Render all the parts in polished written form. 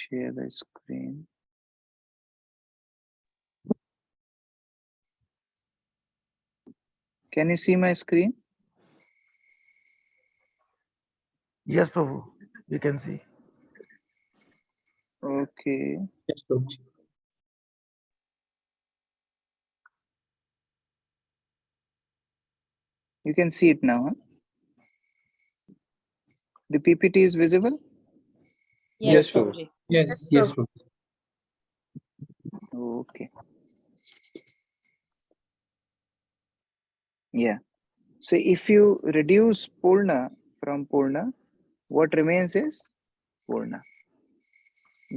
share the screen. Can you see my screen? Yes, Prabhu, you can see. Okay. Yes, Prabhu. You can see it now. Huh? The PPT is visible? Yes, Prabhu. Prabhuji. Yes, yes, Prabhu. Okay. Yeah. So if you reduce Purna from Purna, what remains is Purna.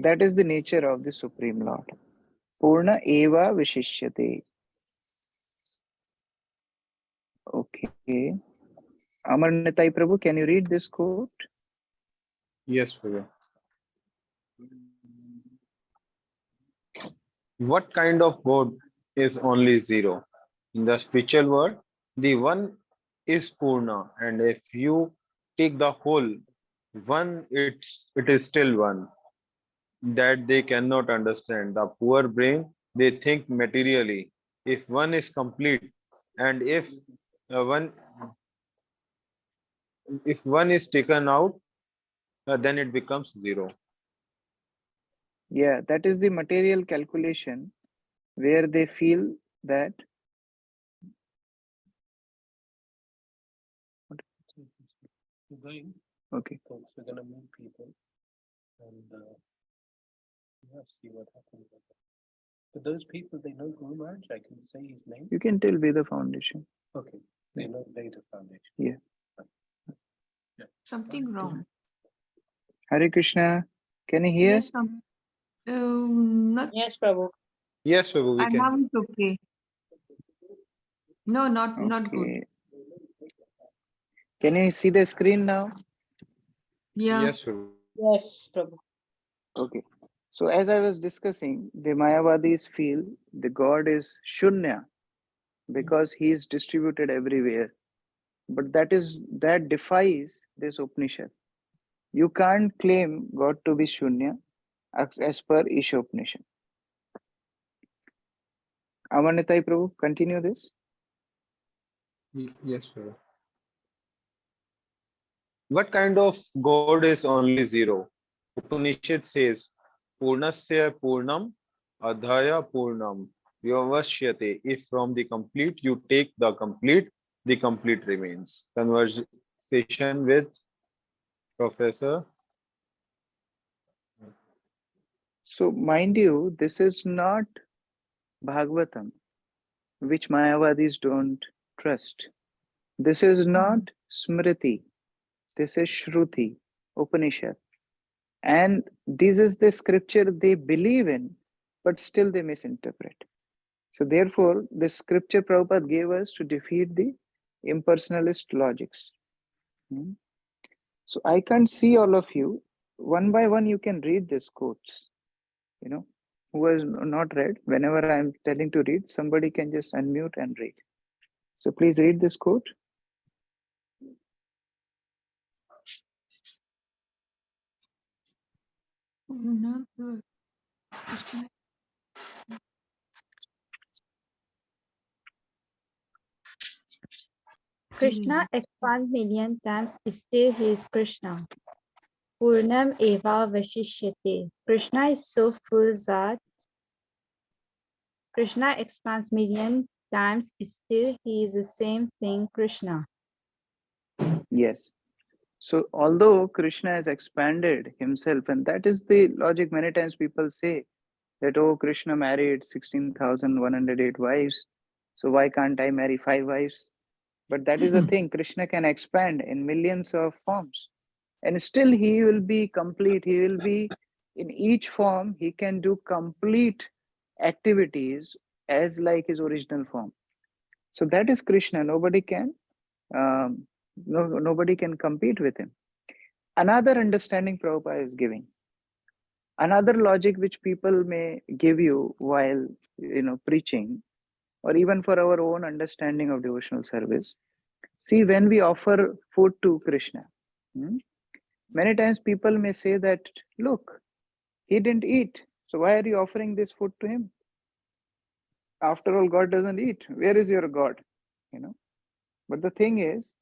That is the nature of the Supreme Lord. Purna eva vishishyate. Okay. Amar Nitai Prabhu, can you read this quote? Yes, Prabhu. What kind of God is only zero? In the spiritual world, the one is Purna, and if you take the whole one, it is still one. That they cannot understand. The poor brain, they think materially. If one is complete, and uh, one if one is taken out, then it becomes zero. Yeah, that is the material calculation where they feel that. We're going, Okay. folks, we're going to meet people and see what happens. But those people, they know Guru Maharaj. I can say his name. You can tell Veda Foundation. Okay, they know Veda Foundation. Yeah. Something wrong. Hare Krishna, can you hear? Yes, not. Yes, Prabhu. Yes, Prabhu, we And can. now it's okay. No, not good. Okay. Can you see the screen now? Yeah. Yes, Prabhu. Yes, Prabhu. Okay. So as I was discussing, the Mayavadis feel the God is Shunya because he is distributed everywhere. But that defies this Upanishad. You can't claim God to be Shunya as per Isopnishad. Amanitai Prabhu, continue this. Yes, Prabhu. What kind of God is only zero? Upanishad says, Purnasya Purnam Adhaya Purnam Vyavashyate. If from the complete you take the complete remains. Conversation with Professor. So mind you, this is not Bhagavatam, which Mayavadis don't trust. This is not Smriti. This is Shruti, Upanishad. And this is the scripture they believe in, but still they misinterpret. So therefore, the scripture Prabhupada gave us to defeat the impersonalist logics. So I can't see all of you. One by one, you can read these quotes. Who has not read, whenever I'm telling to read, somebody can just unmute and read. So please read this quote. Krishna expands million times, still he is Krishna. Purnam eva vashishyate. Krishna is so full that Krishna expands million times, still he is the same thing, Krishna. Yes. So although Krishna has expanded himself, and that is the logic, many times people say that, oh, Krishna married 16,108 wives, so why can't I marry 5 wives? But that is the thing, Krishna can expand in millions of forms, and still he will be complete. He will be in each form, he can do complete activities as like his original form. So that is Krishna. Nobody can nobody can compete with him. Another understanding Prabhupada is giving, another logic which people may give you while preaching, or even for our own understanding of devotional service. See, when we offer food to Krishna, many times people may say that, look, He didn't eat. So why are you offering this food to him? After all, God doesn't eat. Where is your God? You know. But the thing is,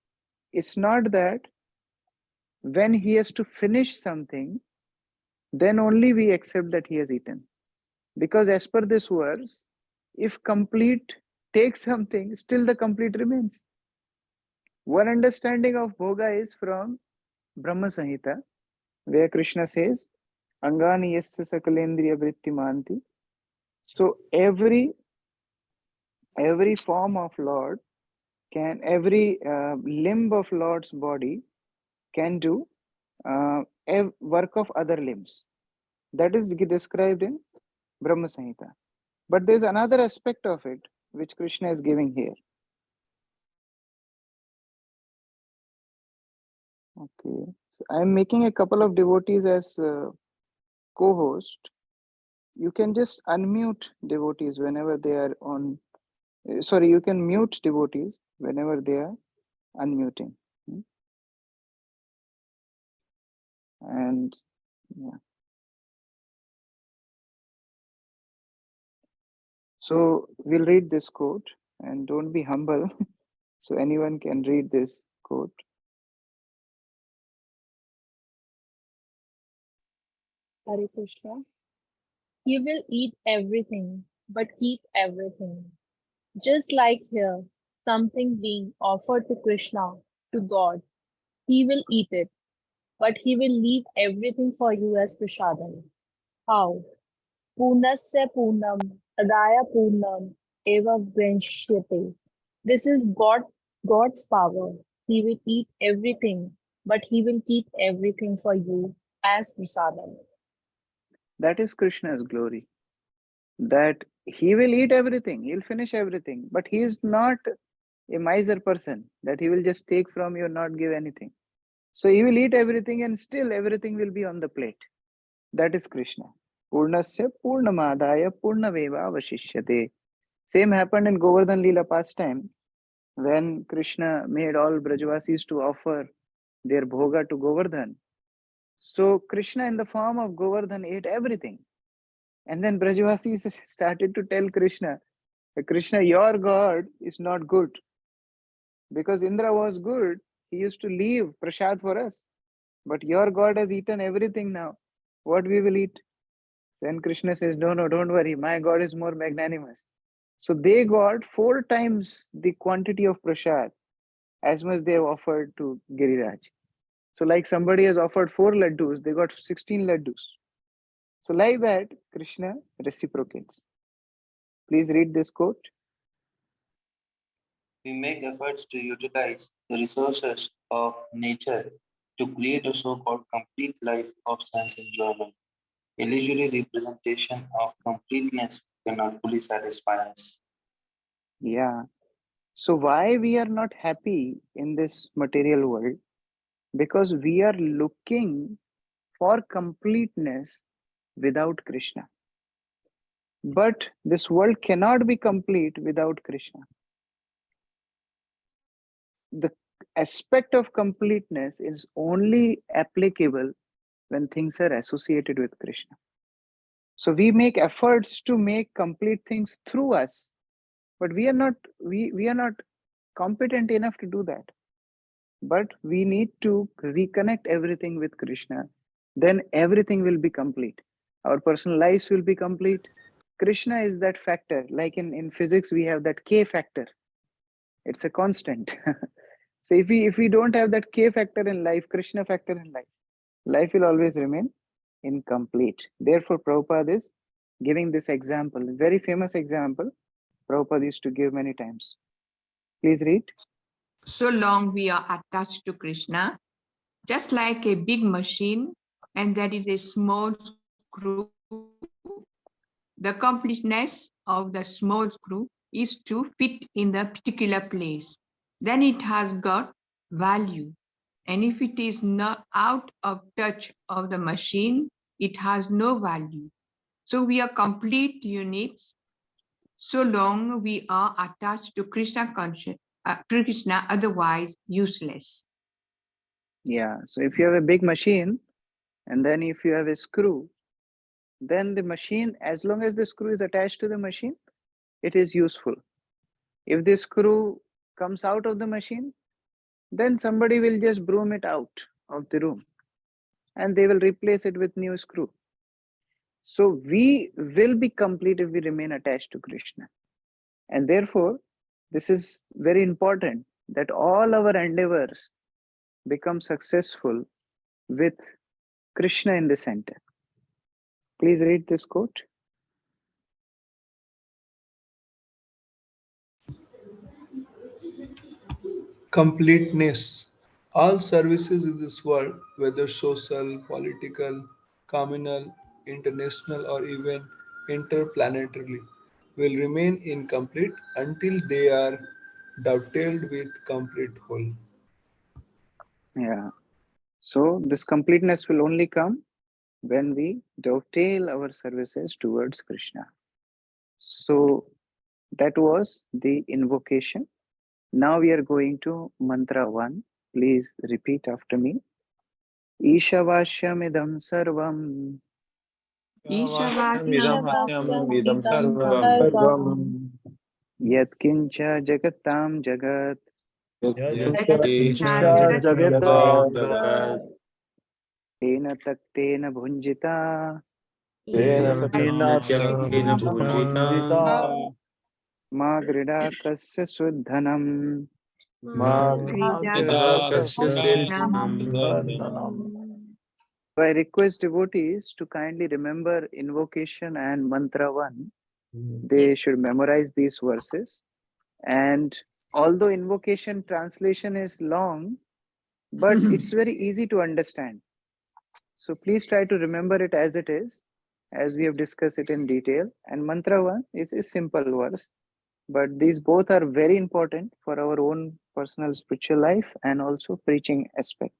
it's not that when he has to finish something, then only we accept that he has eaten. Because as per this verse, if complete takes something, still the complete remains. One understanding of bhoga is from Brahma Samhita, where Krishna says, Angani yasya sakalendriya vritti manti. So every form of Lord every limb of Lord's body can do a work of other limbs. That is described in Brahma Samhita. But there's another aspect of it which Krishna is giving here. Okay, so I'm making a couple of devotees as co-host. You can just unmute devotees whenever they are on. Sorry, you can mute devotees whenever they are unmuting. And yeah. So we'll read this quote, and don't be humble. So anyone can read this quote. Hare Krishna. He will eat everything, but keep everything. Just like here, something being offered to Krishna, to God, he will eat it, but he will leave everything for you as prasadam. How? Purnasya purnam, adaya purnam, eva venshyate. This is God's power. He will eat everything, but he will keep everything for you as prasadam. That is Krishna's glory. That he will eat everything, he'll finish everything, but he is not a miser person that he will just take from you and not give anything. So he will eat everything and still everything will be on the plate. That is Krishna. Purnasya purnamadaya purnaveva vashishyate. Same happened in Govardhan Leela pastime when Krishna made all Brajavasis to offer their bhoga to Govardhan. So Krishna in the form of Govardhan ate everything. And then Brajavasis started to tell Krishna, Krishna, your God is not good. Because Indra was good, he used to leave prasad for us. But your God has eaten everything now. What we will eat? Then Krishna says, no, don't worry. My God is more magnanimous. So they got 4 times the quantity of prasad as much they have offered to Giriraj. So like somebody has offered 4 laddus, they got 16 laddus. So like that, Krishna reciprocates. Please read this quote. We make efforts to utilize the resources of nature to create a so-called complete life of sense enjoyment. Illusory representation of completeness cannot fully satisfy us. Yeah. So why we are not happy in this material world? Because we are looking for completeness without Krishna. But this world cannot be complete without Krishna. The aspect of completeness is only applicable when things are associated with Krishna. So we make efforts to make complete things through us, but we are not competent enough to do that. But we need to reconnect everything with Krishna. Then everything will be complete. Our personal lives will be complete. Krishna is that factor. Like in physics, we have that K factor. It's a constant. So if we don't have that K factor in life, Krishna factor in life will always remain incomplete. Therefore, Prabhupada is giving this example, a very famous example Prabhupada used to give many times. Please read. So long we are attached to Krishna, just like a big machine, and there is a small screw. The completeness of the small screw is to fit in the particular place. Then it has got value. And if it is not out of touch of the machine, it has no value. So we are complete units so long we are attached to Krishna conscious, Krishna, otherwise useless. Yeah. So if you have a big machine and then if you have a screw, then the machine, as long as the screw is attached to the machine, it is useful. If the screw comes out of the machine, then somebody will just broom it out of the room and they will replace it with new screw. So we will be complete if we remain attached to Krishna. And therefore, this is very important that all our endeavors become successful with Krishna in the center. Please read this quote. Completeness. All services in this world, whether social, political, communal, international, or even interplanetary, will remain incomplete until they are dovetailed with complete whole. Yeah. So this completeness will only come when we dovetail our services towards Krishna. So that was the invocation. Now we are going to mantra 1. Please repeat after me. Ishavashyamidam sarvam Ishavasya Idam sarvam sarvam yatkincha jagatam jagat Isha Jagata tena taktena bhunjita Tina Bhunjita ma grida kasya suddhanam. So I request devotees to kindly remember invocation and mantra 1. They should memorize these verses. And although invocation translation is long, but it's very easy to understand. So please try to remember it as it is, as we have discussed it in detail. And mantra 1 is a simple verse, but these both are very important for our own personal spiritual life and also preaching aspect.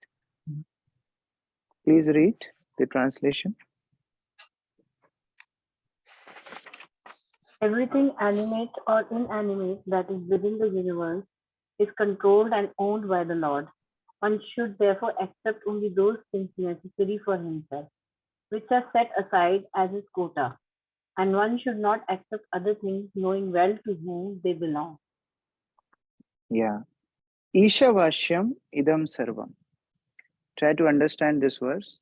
Please read the translation. Everything animate or inanimate that is within the universe is controlled and owned by the Lord. One should therefore accept only those things necessary for himself, which are set aside as his quota, and one should not accept other things knowing well to whom they belong. Yeah. Ishavashyam idam sarvam. Try to understand this verse.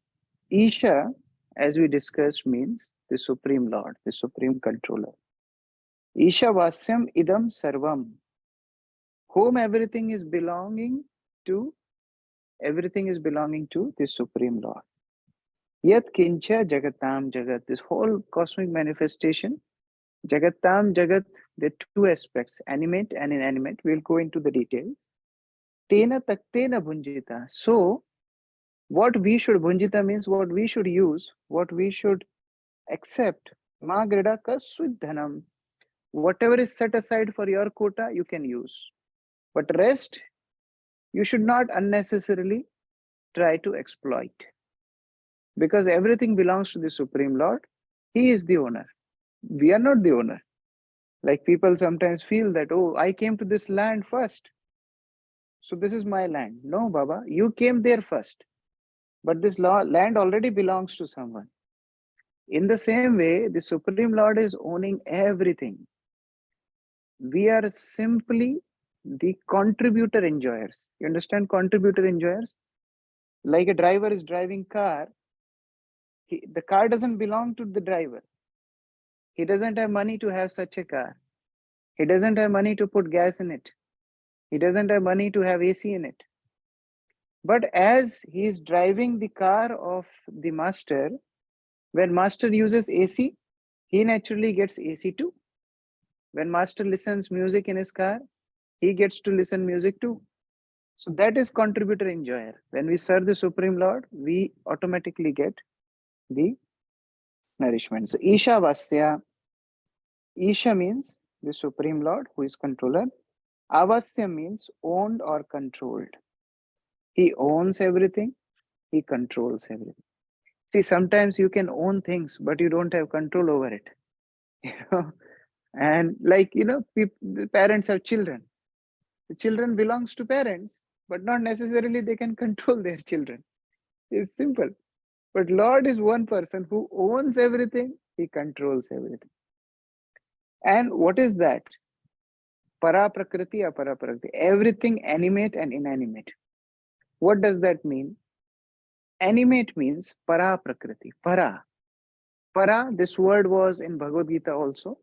Isha, as we discussed, means the Supreme Lord, the Supreme Controller. Ishavasyam idam sarvam. Whom everything is belonging to the Supreme Lord. Yat kincha jagatam jagat. This whole cosmic manifestation, jagatam jagat, there are two aspects, animate and inanimate. We'll go into the details. Tena taktena bhunjita. So, what we should, bhunjita means what we should use, what we should accept. Ma grida ka suddhanam. Whatever is set aside for your quota, you can use. But rest, you should not unnecessarily try to exploit. Because everything belongs to the Supreme Lord. He is the owner. We are not the owner. Like people sometimes feel that, oh, I came to this land first, so this is my land. No, Baba, you came there first. But this land already belongs to someone. In the same way, the Supreme Lord is owning everything. We are simply the contributor enjoyers. You understand contributor enjoyers? Like a driver is driving car, the car doesn't belong to the driver. He doesn't have money to have such a car. He doesn't have money to put gas in it. He doesn't have money to have AC in it. But as he is driving the car of the master, when master uses AC, he naturally gets AC too. When master listens music in his car, he gets to listen music too. So that is contributor enjoyer. When we serve the Supreme Lord, we automatically get the nourishment. So Isha Vasya. Isha means the Supreme Lord who is controller. Avasya means owned or controlled. He owns everything. He controls everything. See, sometimes you can own things, but you don't have control over it. You know, and like the parents have children. The children belongs to parents, but not necessarily they can control their children. It's simple. But Lord is one person who owns everything, he controls everything. And what is that? Para prakriti, apara prakriti. Everything animate and inanimate. What does that mean? Animate means para prakriti. Para. Para, this word was in Bhagavad Gita also.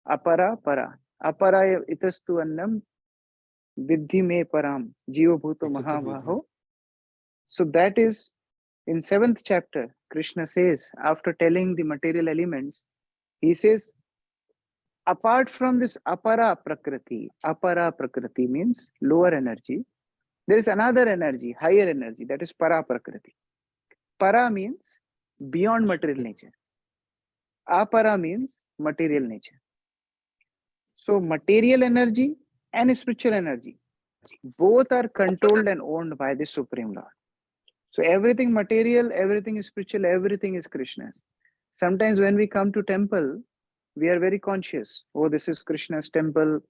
Apara, para. Apara itastu annam vidhi me param. Jiva bhuto mahabaho. So that is in 7th chapter, Krishna says, after telling the material elements, he says, apart from this apara prakriti means lower energy, there is another energy, higher energy, that is para prakriti. Para means beyond material nature. Apara means material nature. So material energy and spiritual energy, both are controlled and owned by the Supreme Lord. So everything material, everything spiritual, everything is Krishna's. Sometimes when we come to temple, we are very conscious. Oh, this is Krishna's temple.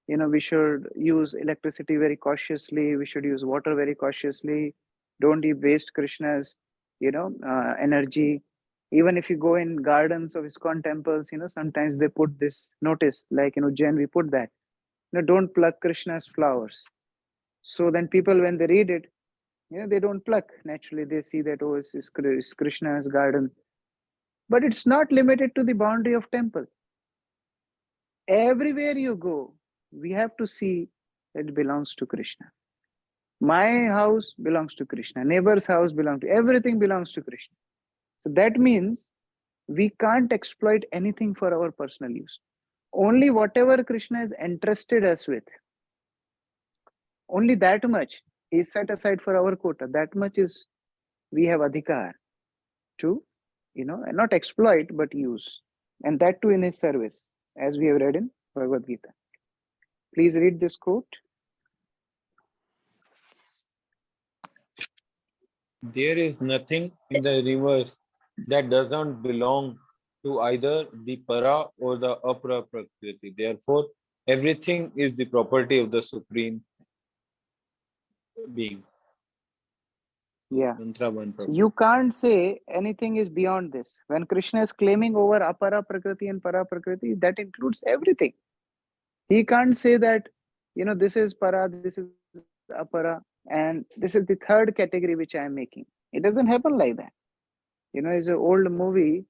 We should use electricity very cautiously. We should use water very cautiously. Don't waste Krishna's, energy. Even if you go in gardens of ISKCON temples, sometimes they put this notice, like in Ujjain, we put that, don't pluck Krishna's flowers. So then people, when they read it, they don't pluck. Naturally, they see that, oh, it's Krishna's garden. But it's not limited to the boundary of temple. Everywhere you go, we have to see that it belongs to Krishna. My house belongs to Krishna. Neighbor's house belongs to, everything belongs to Krishna. So that means we can't exploit anything for our personal use. Only whatever Krishna has entrusted us with, only that much is set aside for our quota. That much is, we have adhikar to, not exploit, but use. And that too in his service, as we have read in Bhagavad Gita. Please read this quote. There is nothing in the universe that doesn't belong to either the para or the apara prakriti. Therefore, everything is the property of the Supreme Being. Yeah. Mantra 1. You can't say anything is beyond this. When Krishna is claiming over apara prakriti and para prakriti, that includes everything. He can't say that, this is para, this is apara, and this is the third category which I am making. It doesn't happen like that. It's an old movie.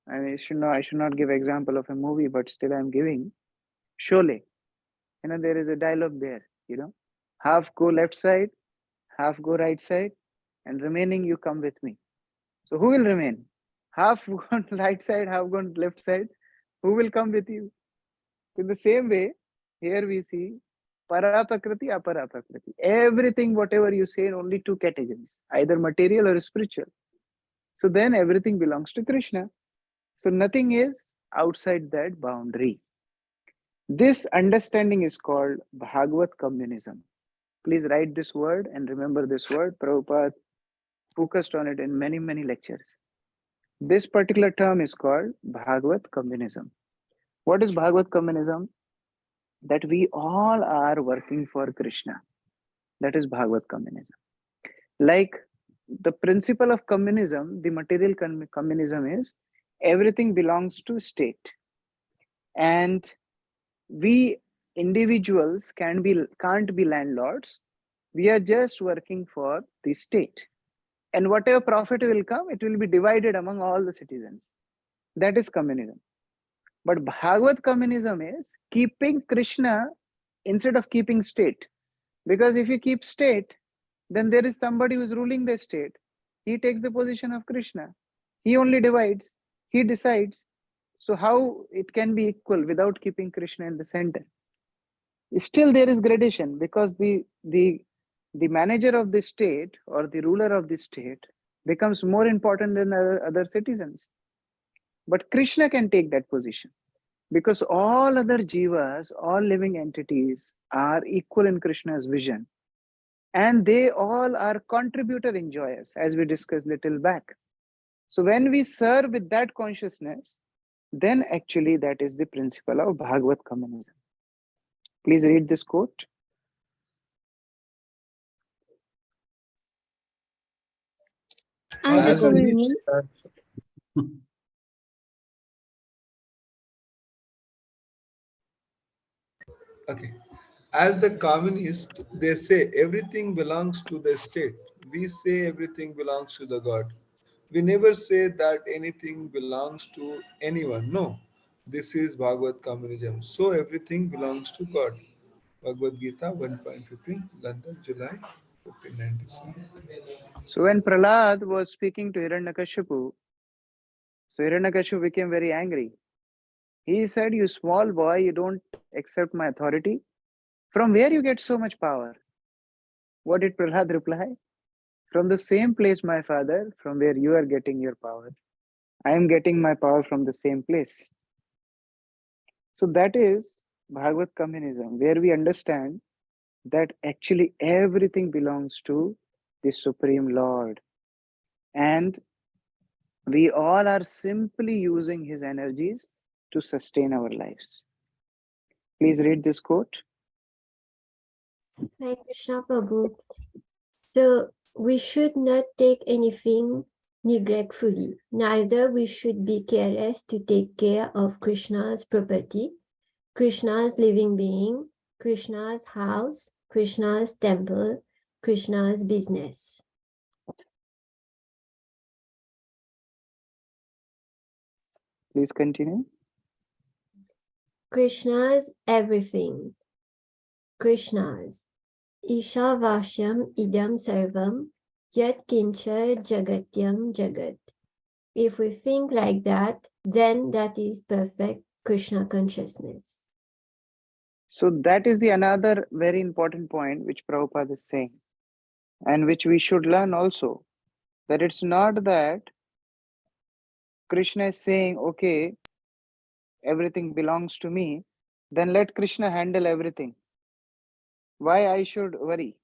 I should not give example of a movie, but still I'm giving. Sholay. There is a dialogue there, half go left side, half go right side, and remaining you come with me. So who will remain? Half gone right side, half gone left side. Who will come with you? In the same way, here we see para prakriti, apara prakriti. Everything, whatever you say, in only two categories, either material or spiritual. So then everything belongs to Krishna. So nothing is outside that boundary. This understanding is called Bhagavad communism. Please write this word and remember this word. Prabhupada focused on it in many, many lectures. This particular term is called Bhagavad communism. What is Bhagavad communism? That we all are working for Krishna. That is Bhagavad communism. Like the principle of communism, the material communism is everything belongs to state. And we individuals can't be landlords. We are just working for the state. And whatever profit will come, it will be divided among all the citizens. That is communism. But Bhagavad communism is keeping Krishna instead of keeping state. Because if you keep state, then there is somebody who is ruling the state. He takes the position of Krishna. He only divides. He decides. So how it can be equal without keeping Krishna in the center? Still there is gradation, because the manager of the state or the ruler of the state becomes more important than other citizens. But Krishna can take that position, because all other jivas, all living entities are equal in Krishna's vision. And they all are contributor enjoyers, as we discussed little back. So when we serve with that consciousness, then actually that is the principle of Bhagavad communism. Please read this quote. As a As the communist, okay, as the communists, they say everything belongs to the state. We say everything belongs to the God. We never say that anything belongs to anyone. No, this is Bhagavad communism. So everything belongs to God. Bhagavad Gita 1.15, London, July 1597. So when Prahlad was speaking to Hiranyakashipu, so Hiranyakashipu became very angry. He said, "You small boy, you don't accept my authority. From where you get so much power?" What did Prahlad reply? "From the same place, my father, from where you are getting your power. I am getting my power from the same place." So that is Bhagavad communism, where we understand that actually everything belongs to the Supreme Lord. And we all are simply using his energies to sustain our lives. Please read this quote. Hare Krishna Prabhu. So we should not take anything neglectfully. Neither we should be careless to take care of Krishna's property, Krishna's living being, Krishna's house, Krishna's temple, Krishna's business. Please continue. Krishna's everything. Krishna's. Ishavashyam idam sarvam yat kincha jagatyam jagat. If we think like that, then that is perfect Krishna consciousness. So that is the another very important point which Prabhupada is saying, and which we should learn also, that it's not that Krishna is saying, okay, everything belongs to me, then let Krishna handle everything. Why I should worry?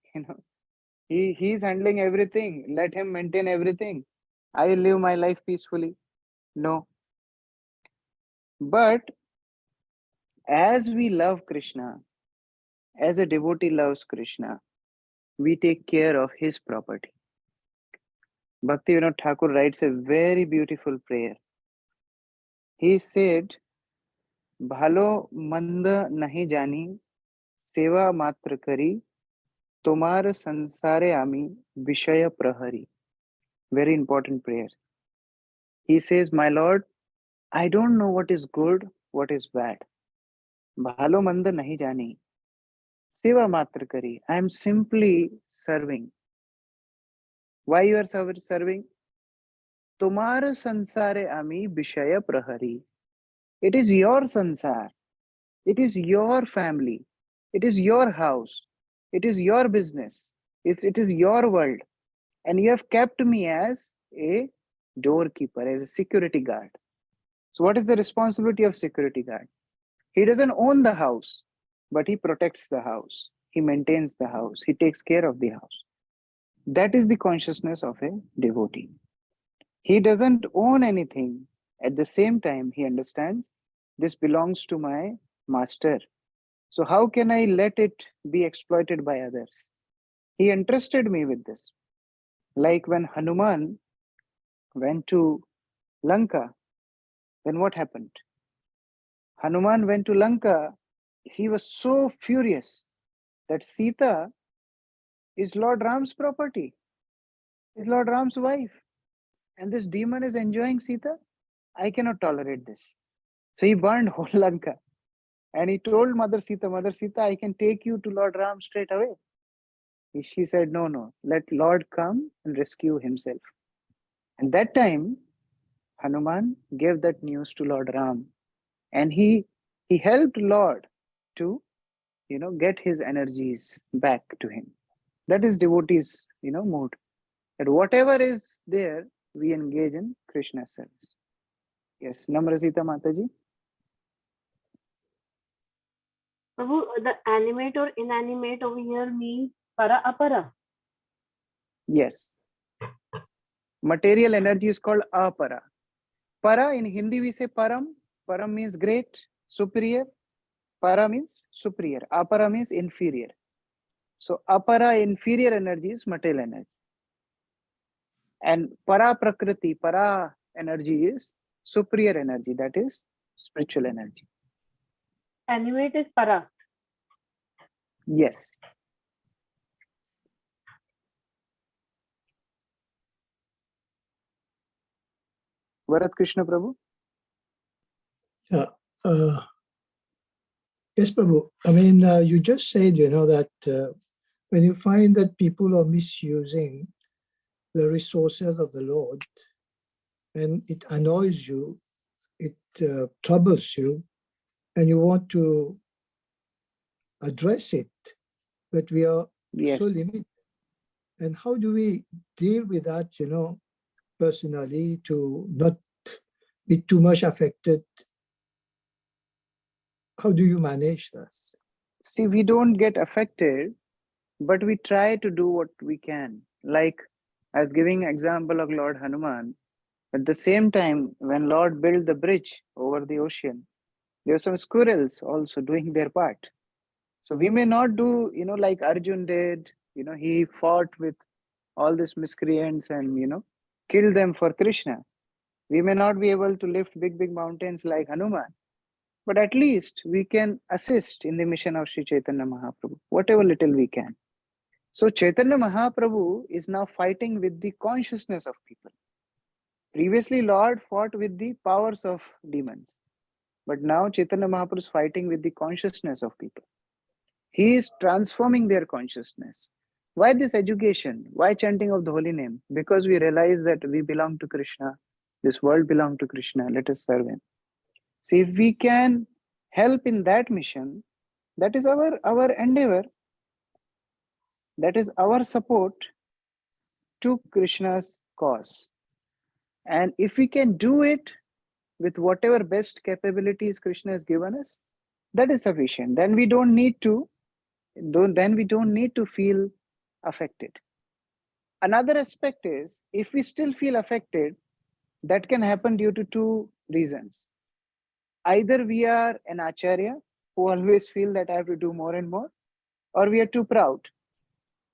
He's handling everything. Let him maintain everything. I will live my life peacefully. No. But as we love Krishna, as a devotee loves Krishna, we take care of his property. Bhakti Vinod Thakur writes a very beautiful prayer. He said, "Bhalo manda nahi jani, seva matra kari, tomar sansare ami vishaya prahari." Very important prayer. He says, "My Lord, I don't know what is good, what is bad. Bhalo manda nahi jani. Seva matra kari. I am simply serving. Why you are serving? Tomar sansare ami vishaya prahari. It is your sansar. It is your family. It is your house. It is your business. It is your world. And you have kept me as a doorkeeper, as a security guard." So what is the responsibility of security guard? He doesn't own the house, but he protects the house. He maintains the house. He takes care of the house. That is the consciousness of a devotee. He doesn't own anything. At the same time, he understands this belongs to my master. So how can I let it be exploited by others? He entrusted me with this. Like when Hanuman went to Lanka, then what happened? Hanuman went to Lanka. He was so furious that Sita is Lord Ram's property, is Lord Ram's wife. And this demon is enjoying Sita. I cannot tolerate this. So he burned whole Lanka. And he told Mother Sita, I can take you to Lord Ram straight away. She said, no, let Lord come and rescue himself. And that time, Hanuman gave that news to Lord Ram. And he helped Lord to, get his energies back to him. That is devotees, mood. That whatever is there, we engage in Krishna's service. Yes, Namrasita Mataji. Prabhu, the animate or inanimate over here means para apara. Yes. Material energy is called apara. Para, in Hindi we say param. Param means great, superior. Para means superior. Apara means inferior. So apara, inferior energy, is material energy. And para prakriti, para energy is superior energy, that is spiritual energy. Animate is para. Yes. Varat Krishna Prabhu? Yeah. Yes, Prabhu. I mean, you just said, that when you find that people are misusing the resources of the Lord, and it annoys you, it troubles you, and you want to address it, but we are so Yes. limited. And how do we deal with that, personally, to not be too much affected? How do you manage that? See, we don't get affected, but we try to do what we can. Like, as giving example of Lord Hanuman, at the same time, when Lord built the bridge over the ocean, there were some squirrels also doing their part. So we may not do, like Arjun did, he fought with all these miscreants and, killed them for Krishna. We may not be able to lift big, big mountains like Hanuman, but at least we can assist in the mission of Sri Chaitanya Mahaprabhu, whatever little we can. So Chaitanya Mahaprabhu is now fighting with the consciousness of people. Previously, Lord fought with the powers of demons. But now Chaitanya Mahaprabhu is fighting with the consciousness of people. He is transforming their consciousness. Why this education? Why chanting of the holy name? Because we realize that we belong to Krishna. This world belongs to Krishna. Let us serve him. See, if we can help in that mission, that is our endeavor. That is our support to Krishna's cause. And if we can do it with whatever best capabilities Krishna has given us, that is sufficient. Then we don't need to feel affected. Another aspect is, if we still feel affected, that can happen due to two reasons. Either we are an acharya who always feel that I have to do more and more, or we are too proud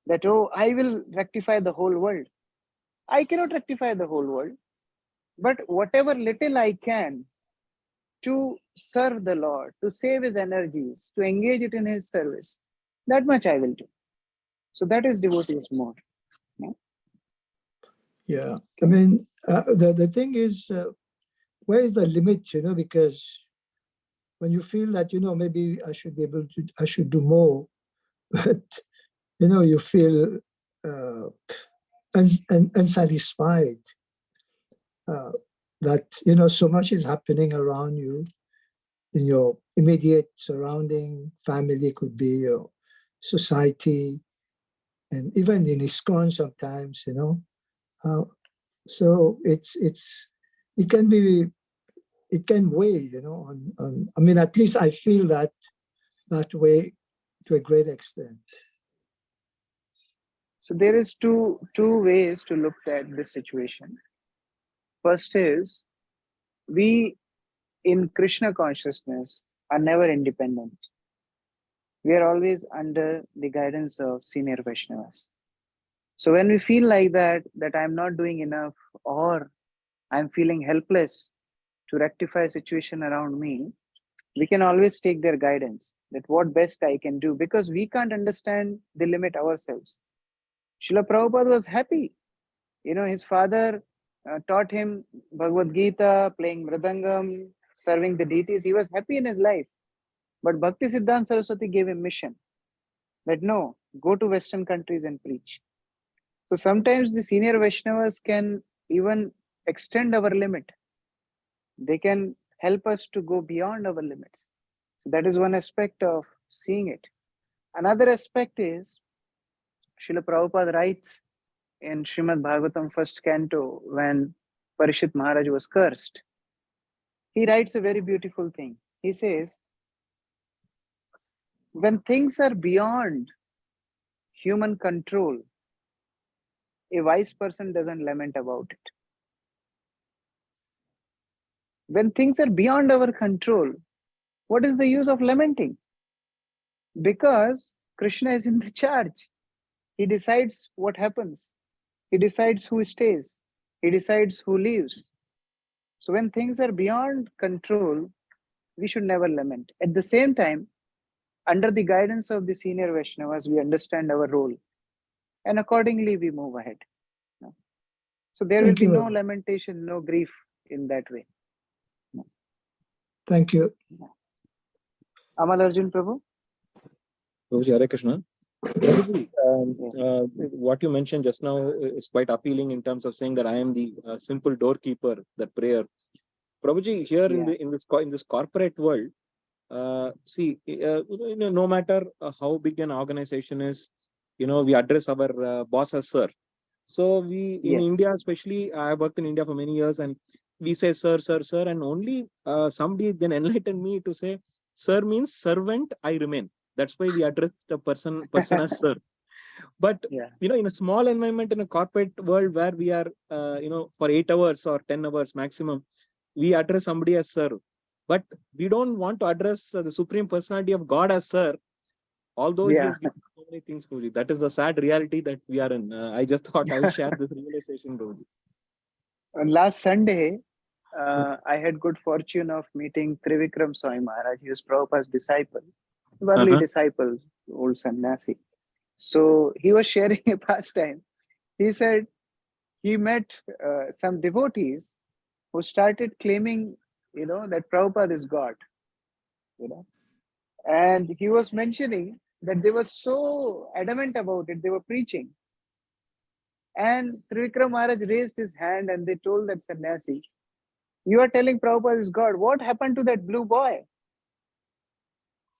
that, oh, I will rectify the whole world. I cannot rectify the whole world, but whatever little I can to serve the Lord, to save his energies, to engage it in his service, that much I will do. So that is devotees more. Yeah, I mean, the thing is, where is the limit, because when you feel that, maybe I should do more, but, you feel unsatisfied that, so much is happening around you in your immediate surrounding, family, could be your society, and even in ISKCON sometimes, so it can weigh, on, I mean, at least I feel that way to a great extent. So there is two ways to look at this situation. First is, we in Krishna consciousness are never independent. We are always under the guidance of senior Vaishnavas. So when we feel like that I'm not doing enough, or I'm feeling helpless to rectify a situation around me, we can always take their guidance, that what best I can do, because we can't understand the limit ourselves. Srila Prabhupada was happy. His father taught him Bhagavad Gita, playing mridangam, serving the deities. He was happy in his life. But Bhakti Siddhanta Saraswati gave him mission that no, go to Western countries and preach. So sometimes the senior Vaishnavas can even extend our limit. They can help us to go beyond our limits. So that is one aspect of seeing it. Another aspect is, Srila Prabhupada writes in Srimad Bhagavatam first canto, when Parishit Maharaj was cursed, he writes a very beautiful thing. He says, when things are beyond human control, a wise person doesn't lament about it. When things are beyond our control, what is the use of lamenting? Because Krishna is in the charge. He decides what happens. He decides who stays. He decides who leaves. So when things are beyond control, we should never lament. At the same time, under the guidance of the senior Vaishnavas, we understand our role, and accordingly we move ahead. So there will Thank be you. no lamentation, no grief in that way. Thank you. Amal Arjun Prabhu? Prabhuji, Hare Krishna. Prabhuji, Yes. what you mentioned just now is quite appealing in terms of saying that I am the simple doorkeeper, that prayer. Prabhuji, here in this corporate world, no matter how big an organization is, we address our boss as sir. So we in Yes. India, especially, I worked in India for many years, and we say sir, sir, sir, and only somebody then enlightened me to say sir means servant. I remain. That's why we address the person as sir. But Yeah. in a small environment, in a corporate world where we are, for 8 hours or 10 hours maximum, we address somebody as sir. But we don't want to address the Supreme Personality of God as sir, although he Yeah. has given so many things, Prabhuji. That is the sad reality that we are in. I just thought I will share this realization, Prabhuji. Last Sunday, I had good fortune of meeting Trivikram Swami Maharaj. He was Prabhupada's disciple, early disciple, old sannyasi. So he was sharing a pastime. He said he met some devotees who started claiming, that Prabhupada is God, and he was mentioning that they were so adamant about it, they were preaching. And Trivikram Maharaj raised his hand and they told that sannyasi, you are telling Prabhupada is God. What happened to that blue boy?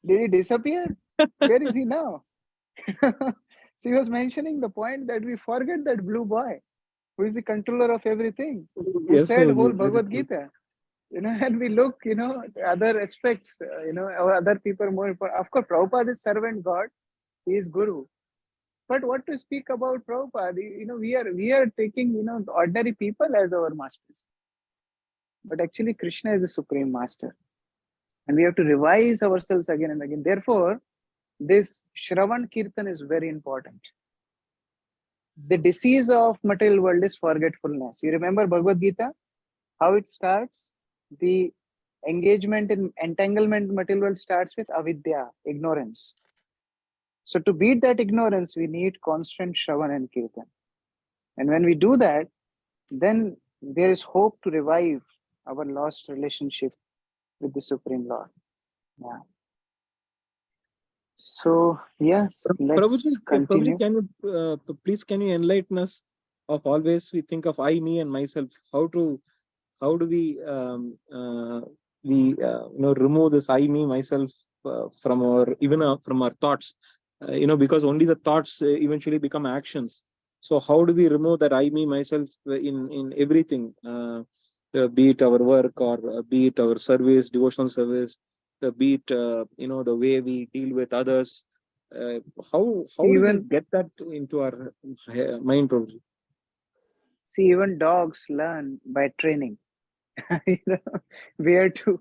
Did he disappear? Where is he now? So he was mentioning the point that we forget that blue boy, who is the controller of everything, who Yes, said Prabhuji. whole Bhagavad Gita. And we look, other aspects, our other people are more important. Of course, Prabhupada is servant God, he is Guru. But what to speak about Prabhupada? We are taking, ordinary people as our masters. But actually, Krishna is the supreme master. And we have to revise ourselves again and again. Therefore, this Shravan Kirtan is very important. The disease of material world is forgetfulness. You remember Bhagavad Gita? How it starts? The engagement in entanglement in material world starts with avidya, ignorance. So to beat that ignorance, we need constant Shravan and Kirtan. And when we do that, then there is hope to revive our lost relationship with the Supreme Lord. Yeah. So yes, let's continue. Prabhuji, can you enlighten us of always we think of I, me, and myself? How do we remove this I, me, myself from our thoughts? Because only the thoughts eventually become actions. So how do we remove that I, me, myself in everything? Be it our work or be it our service, devotional service, be it the way we deal with others. How do we get that into our mind, Prabhuji? See, even dogs learn by training. Where to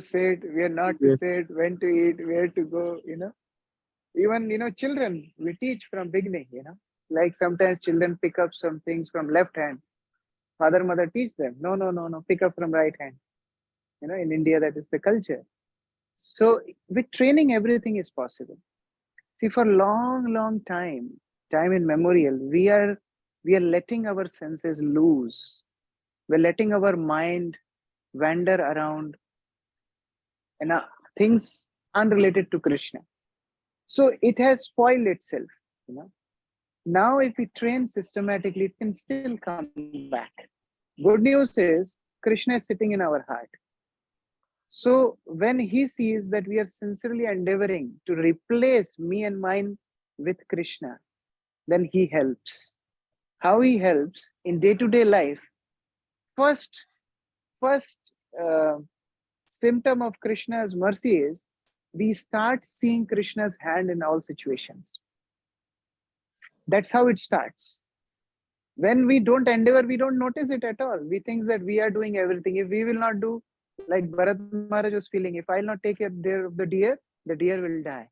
sit, where not to sit, when to eat, where to go. Even children we teach from beginning. Like sometimes children pick up some things from left hand. Father, mother teach them. No. Pick up from right hand. In India that is the culture. So with training, everything is possible. See, for long time immemorial, we are letting our senses loose. We're letting our mind wander around and things unrelated to Krishna. So it has spoiled itself. Now, if we train systematically, it can still come back. Good news is Krishna is sitting in our heart. So when he sees that we are sincerely endeavoring to replace me and mine with Krishna, then he helps. How he helps in day-to-day life? First symptom of Krishna's mercy is we start seeing Krishna's hand in all situations. That's how it starts. When we don't endeavor, we don't notice it at all. We think that we are doing everything. If we will not do, like Bharat Maharaj was feeling, if I'll not take care of the deer will die.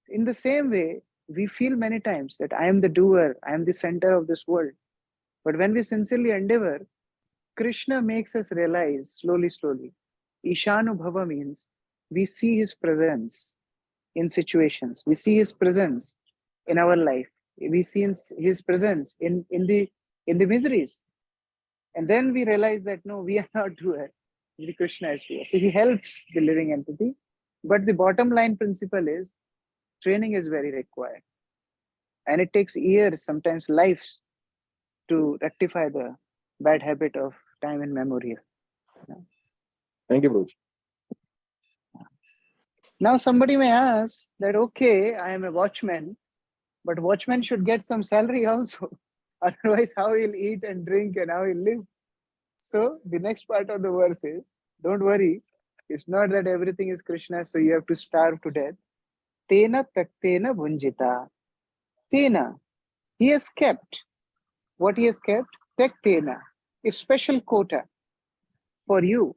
In the same way, we feel many times that I am the doer, I am the center of this world. But when we sincerely endeavor, Krishna makes us realize slowly, slowly. Ishanubhava means we see his presence in situations. We see his presence in our life. We see his presence in the miseries. And then we realize that no, we are not doer. Krishna is doer. So he helps the living entity. But the bottom line principle is training is very required. And it takes years, sometimes lives, to rectify the bad habit of time and memory. Thank you, Prabhuji. Now somebody may ask that, okay, I am a watchman, but watchman should get some salary also. Otherwise, how he'll eat and drink and how he'll live? So the next part of the verse is, don't worry, it's not that everything is Krishna, so you have to starve to death. Tena taktena bhunjita. Tena, he has kept. What he has kept? Taktena, a special quota for you.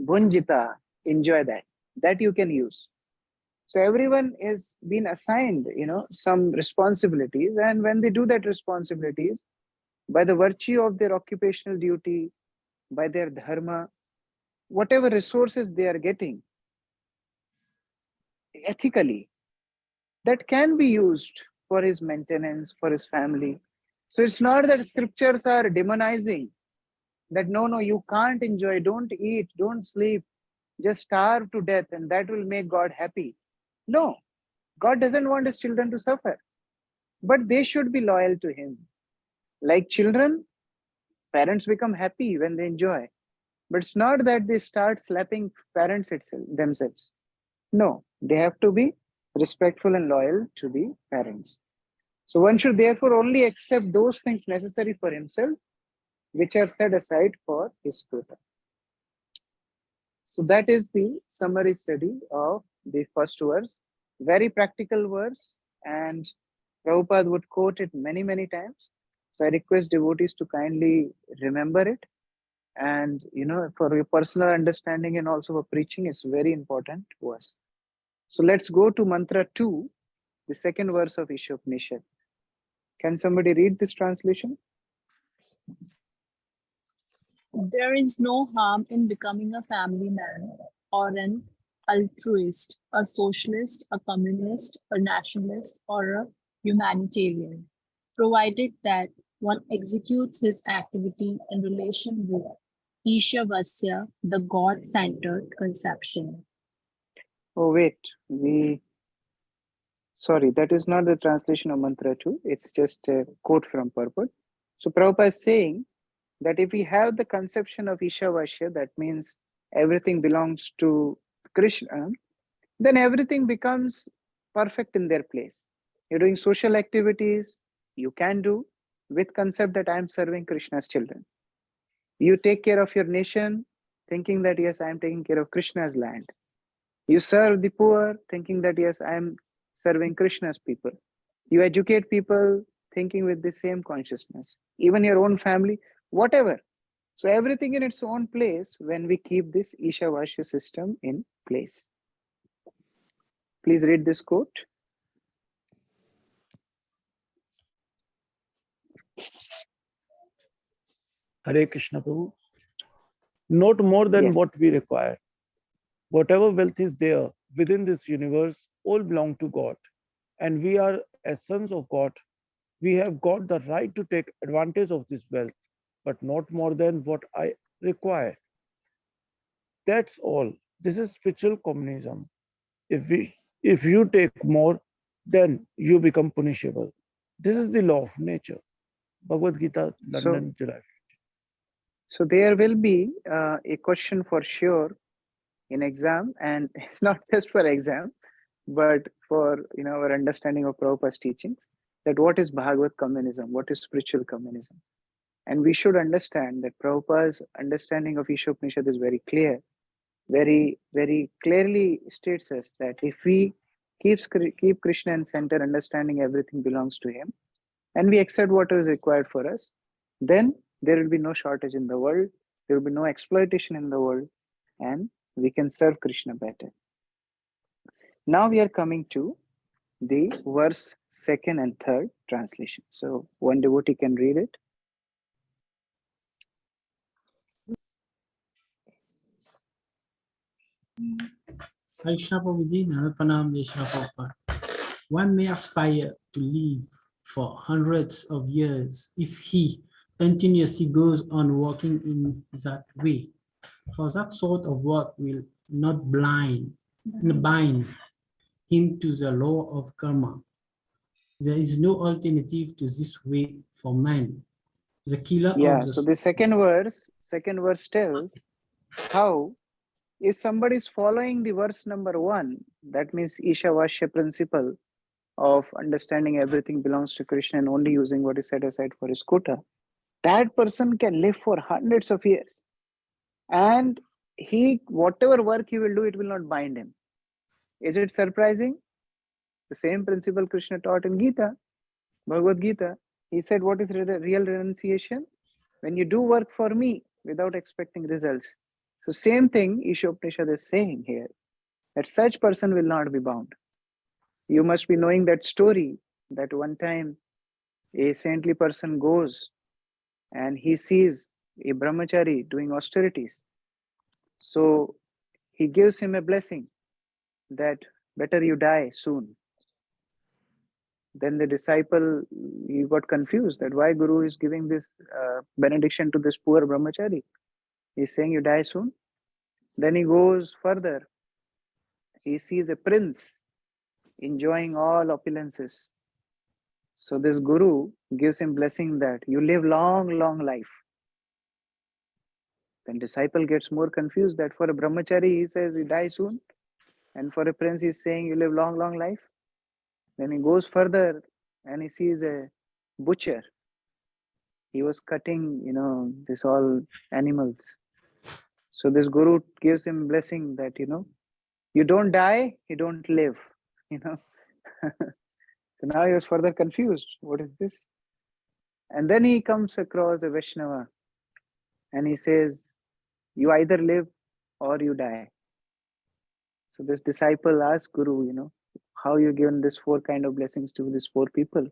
Bhunjita, enjoy that. That you can use. So everyone is been assigned, some responsibilities, and when they do that responsibilities, by the virtue of their occupational duty, by their dharma, whatever resources they are getting, ethically, that can be used for his maintenance, for his family. So it's not that scriptures are demonizing that no, you can't enjoy, don't eat, don't sleep, just starve to death, and that will make God happy. No, God doesn't want his children to suffer, but they should be loyal to him. Like children, parents become happy when they enjoy, but it's not that they start slapping parents themselves. No, they have to be respectful and loyal to the parents. So one should therefore only accept those things necessary for himself, which are set aside for his quota. So that is the summary study of the first verse. Very practical verse, and Prabhupada would quote it many, many times. So I request devotees to kindly remember it. And, for your personal understanding and also for preaching, it's very important verse. So let's go to mantra 2, the second verse of Isopnishad. Can somebody read this translation? There is no harm in becoming a family man or an altruist, a socialist, a communist, a nationalist, or a humanitarian, provided that one executes his activity in relation with Ishavasya, the God-centered conception. Oh, wait. Sorry, that is not the translation of mantra 2. It's just a quote from purport. So Prabhupada is saying that if we have the conception of Ishavasya, that means everything belongs to Krishna, then everything becomes perfect in their place. You're doing social activities, you can do with concept that I am serving Krishna's children. You take care of your nation, thinking that yes, I am taking care of Krishna's land. You serve the poor, thinking that yes, I am serving Krishna's people. You educate people, thinking with the same consciousness. Even your own family, whatever. So everything in its own place when we keep this Ishavasya system in place. Please read this quote. Hare Krishna Prabhu. Not more than Yes. what we require. Whatever wealth is there within this universe, all belong to God. And we are, as sons of God, we have got the right to take advantage of this wealth, but not more than what I require. That's all. This is spiritual communism. If you take more, then you become punishable. This is the law of nature. Bhagavad Gita, London, July. So there will be a question for sure in exam, and it's not just for exam, but for our understanding of Prabhupada's teachings, that what is Bhagavad communism, what is spiritual communism. And we should understand that Prabhupada's understanding of Isopnishad is very clear, very, very clearly states us that if we keep Krishna in center, understanding everything belongs to him, and we accept what is required for us, then there will be no shortage in the world, there will be no exploitation in the world, and we can serve Krishna better. Now we are coming to the verse 2nd and 3rd translation. So one devotee can read it. Krishna Prabhuji, Narapanam Vishnu Prabhupada. One may aspire to live for hundreds of years if he continuously goes on working in that way. For that sort of work will not bind him to the law of karma. There is no alternative to this way for man. The killer Yeah, of the so the second verse tells how if somebody is following the verse number 1, that means Ishavasya principle of understanding everything belongs to Krishna and only using what is set aside for his quota, that person can live for hundreds of years. And whatever work he will do, it will not bind him. Is it surprising? The same principle Krishna taught in Gita, Bhagavad Gita. He said, what is real renunciation? When you do work for me without expecting results. So same thing Isopnishad is saying here, that such person will not be bound. You must be knowing that story, that one time a saintly person goes and he sees a brahmachari doing austerities. So he gives him a blessing that better you die soon. Then the disciple, he got confused that why Guru is giving this benediction to this poor brahmachari. He's saying you die soon. Then he goes further. He sees a prince enjoying all opulences. So this Guru gives him blessing that you live long, long life. Then disciple gets more confused that for a brahmachari, he says you die soon. And for a prince, he's saying you live long, long life. Then he goes further and he sees a butcher. He was cutting, this all animals. So this Guru gives him blessing that, you don't die, you don't live, So now he was further confused. What is this? And then he comes across a Vaishnava and he says, you either live or you die. So this disciple asks Guru, how you given this 4 kind of blessings to these 4 people.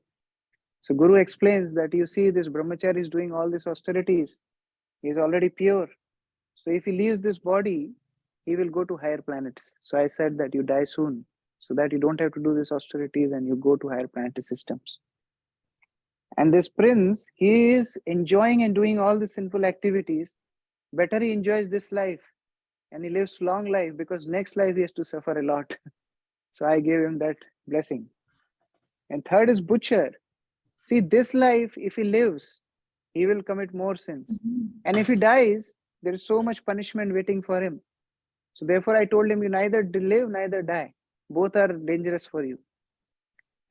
So Guru explains that you see this brahmachari is doing all these austerities. He is already pure. So if he leaves this body, he will go to higher planets. So I said that you die soon, so that you don't have to do these austerities and you go to higher planetary systems. And this prince, he is enjoying and doing all the sinful activities. Better he enjoys this life and he lives long life, because next life he has to suffer a lot. So I gave him that blessing. And third is butcher. See, this life, if he lives, he will commit more sins. And if he dies, there is so much punishment waiting for him. So therefore I told him, you neither live, neither die. Both are dangerous for you.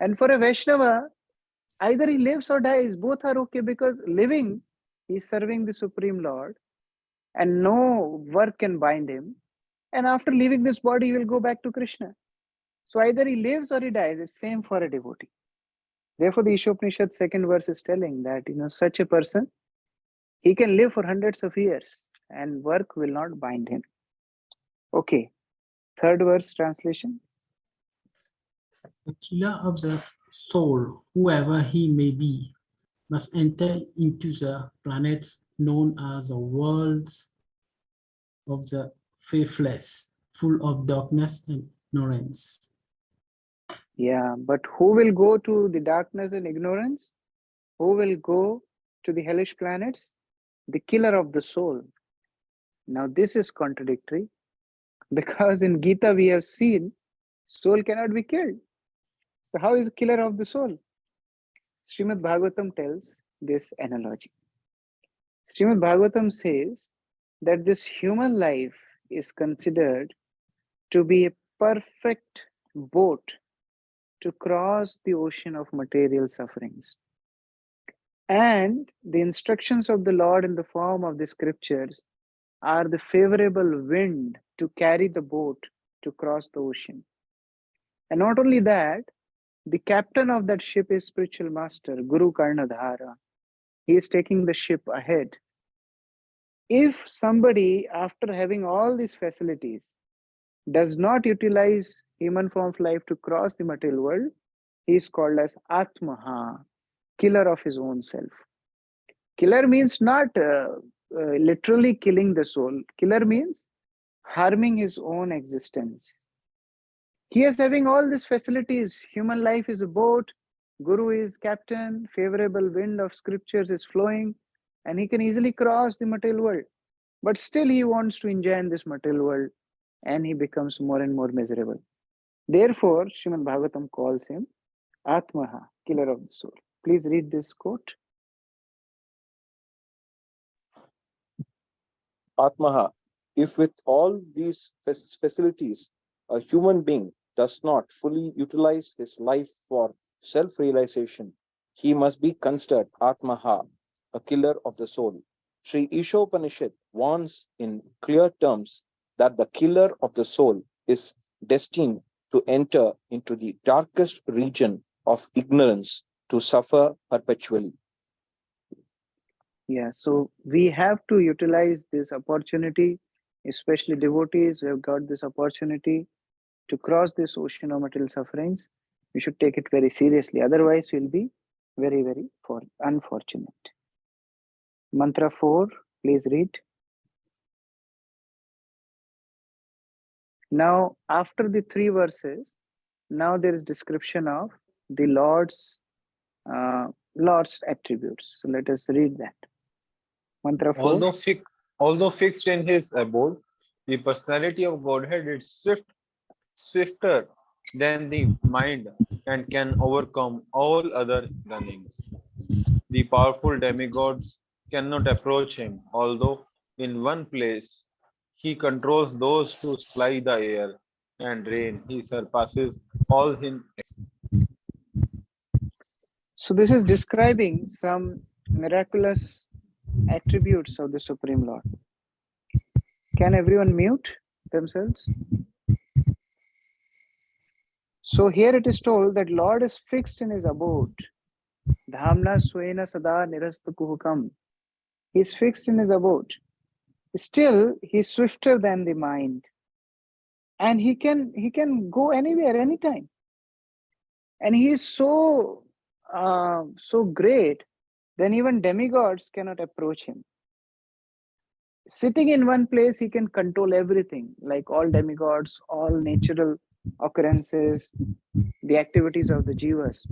And for a Vaishnava, either he lives or dies, both are okay, because living, he is serving the Supreme Lord and no work can bind him. And after leaving this body, he will go back to Krishna. So either he lives or he dies. It's same for a devotee. Therefore, the Isopnishad 2nd verse is telling that, such a person, he can live for hundreds of years and work will not bind him. Okay. 3rd verse translation. The killer of the soul, whoever he may be, must enter into the planets known as the worlds of the faithless, full of darkness and ignorance. Yeah, but who will go to the darkness and ignorance? Who will go to the hellish planets? The killer of the soul. Now this is contradictory, because in Gita we have seen soul cannot be killed. So how is killer of the soul? Srimad Bhagavatam tells this analogy. Srimad Bhagavatam says that this human life is considered to be a perfect boat to cross the ocean of material sufferings. And the instructions of the Lord in the form of the scriptures are the favorable wind to carry the boat to cross the ocean. And not only that, the captain of that ship is spiritual master, Guru Karnadhara. He is taking the ship ahead. If somebody, after having all these facilities, does not utilize human form of life to cross the material world, He is called as Atmaha, killer of his own self. Killer means not literally killing the soul. Killer means harming his own existence. He is having all these facilities. Human life is a boat. Guru is captain. Favorable wind of scriptures is flowing. And he can easily cross the material world. But still he wants to enjoy in this material world. And he becomes more and more miserable. Therefore, Srimad Bhagavatam calls him Atmaha, killer of the soul. Please read this quote. Atmaha, if with all these facilities, a human being does not fully utilize his life for self-realization, he must be considered Atmaha, a killer of the soul. Sri Isopnishad warns in clear terms that the killer of the soul is destined to enter into the darkest region of ignorance to suffer perpetually. Yeah, so we have to utilize this opportunity, especially devotees who have got this opportunity to cross this ocean of material sufferings. We should take it very seriously. Otherwise, we'll be very, very unfortunate. Mantra 4, please read. Now, after the 3 verses, now there is description of the Lord's attributes. So let us read that. Mantra 4. Although fixed in his abode, the personality of Godhead is swifter than the mind and can overcome all other runnings. The powerful demigods cannot approach him, although in one place he controls those who fly the air and rain. He surpasses all him. So this is describing some miraculous attributes of the Supreme Lord. Can everyone mute themselves? So here it is told that Lord is fixed in his abode. Dhamna swena sada nirasta kuhukam. He is fixed in his abode. Still, he is swifter than the mind. And he can go anywhere, anytime. And he is so great, then even demigods cannot approach him. Sitting in one place, he can control everything, like all demigods, all natural occurrences, the activities of the jivas.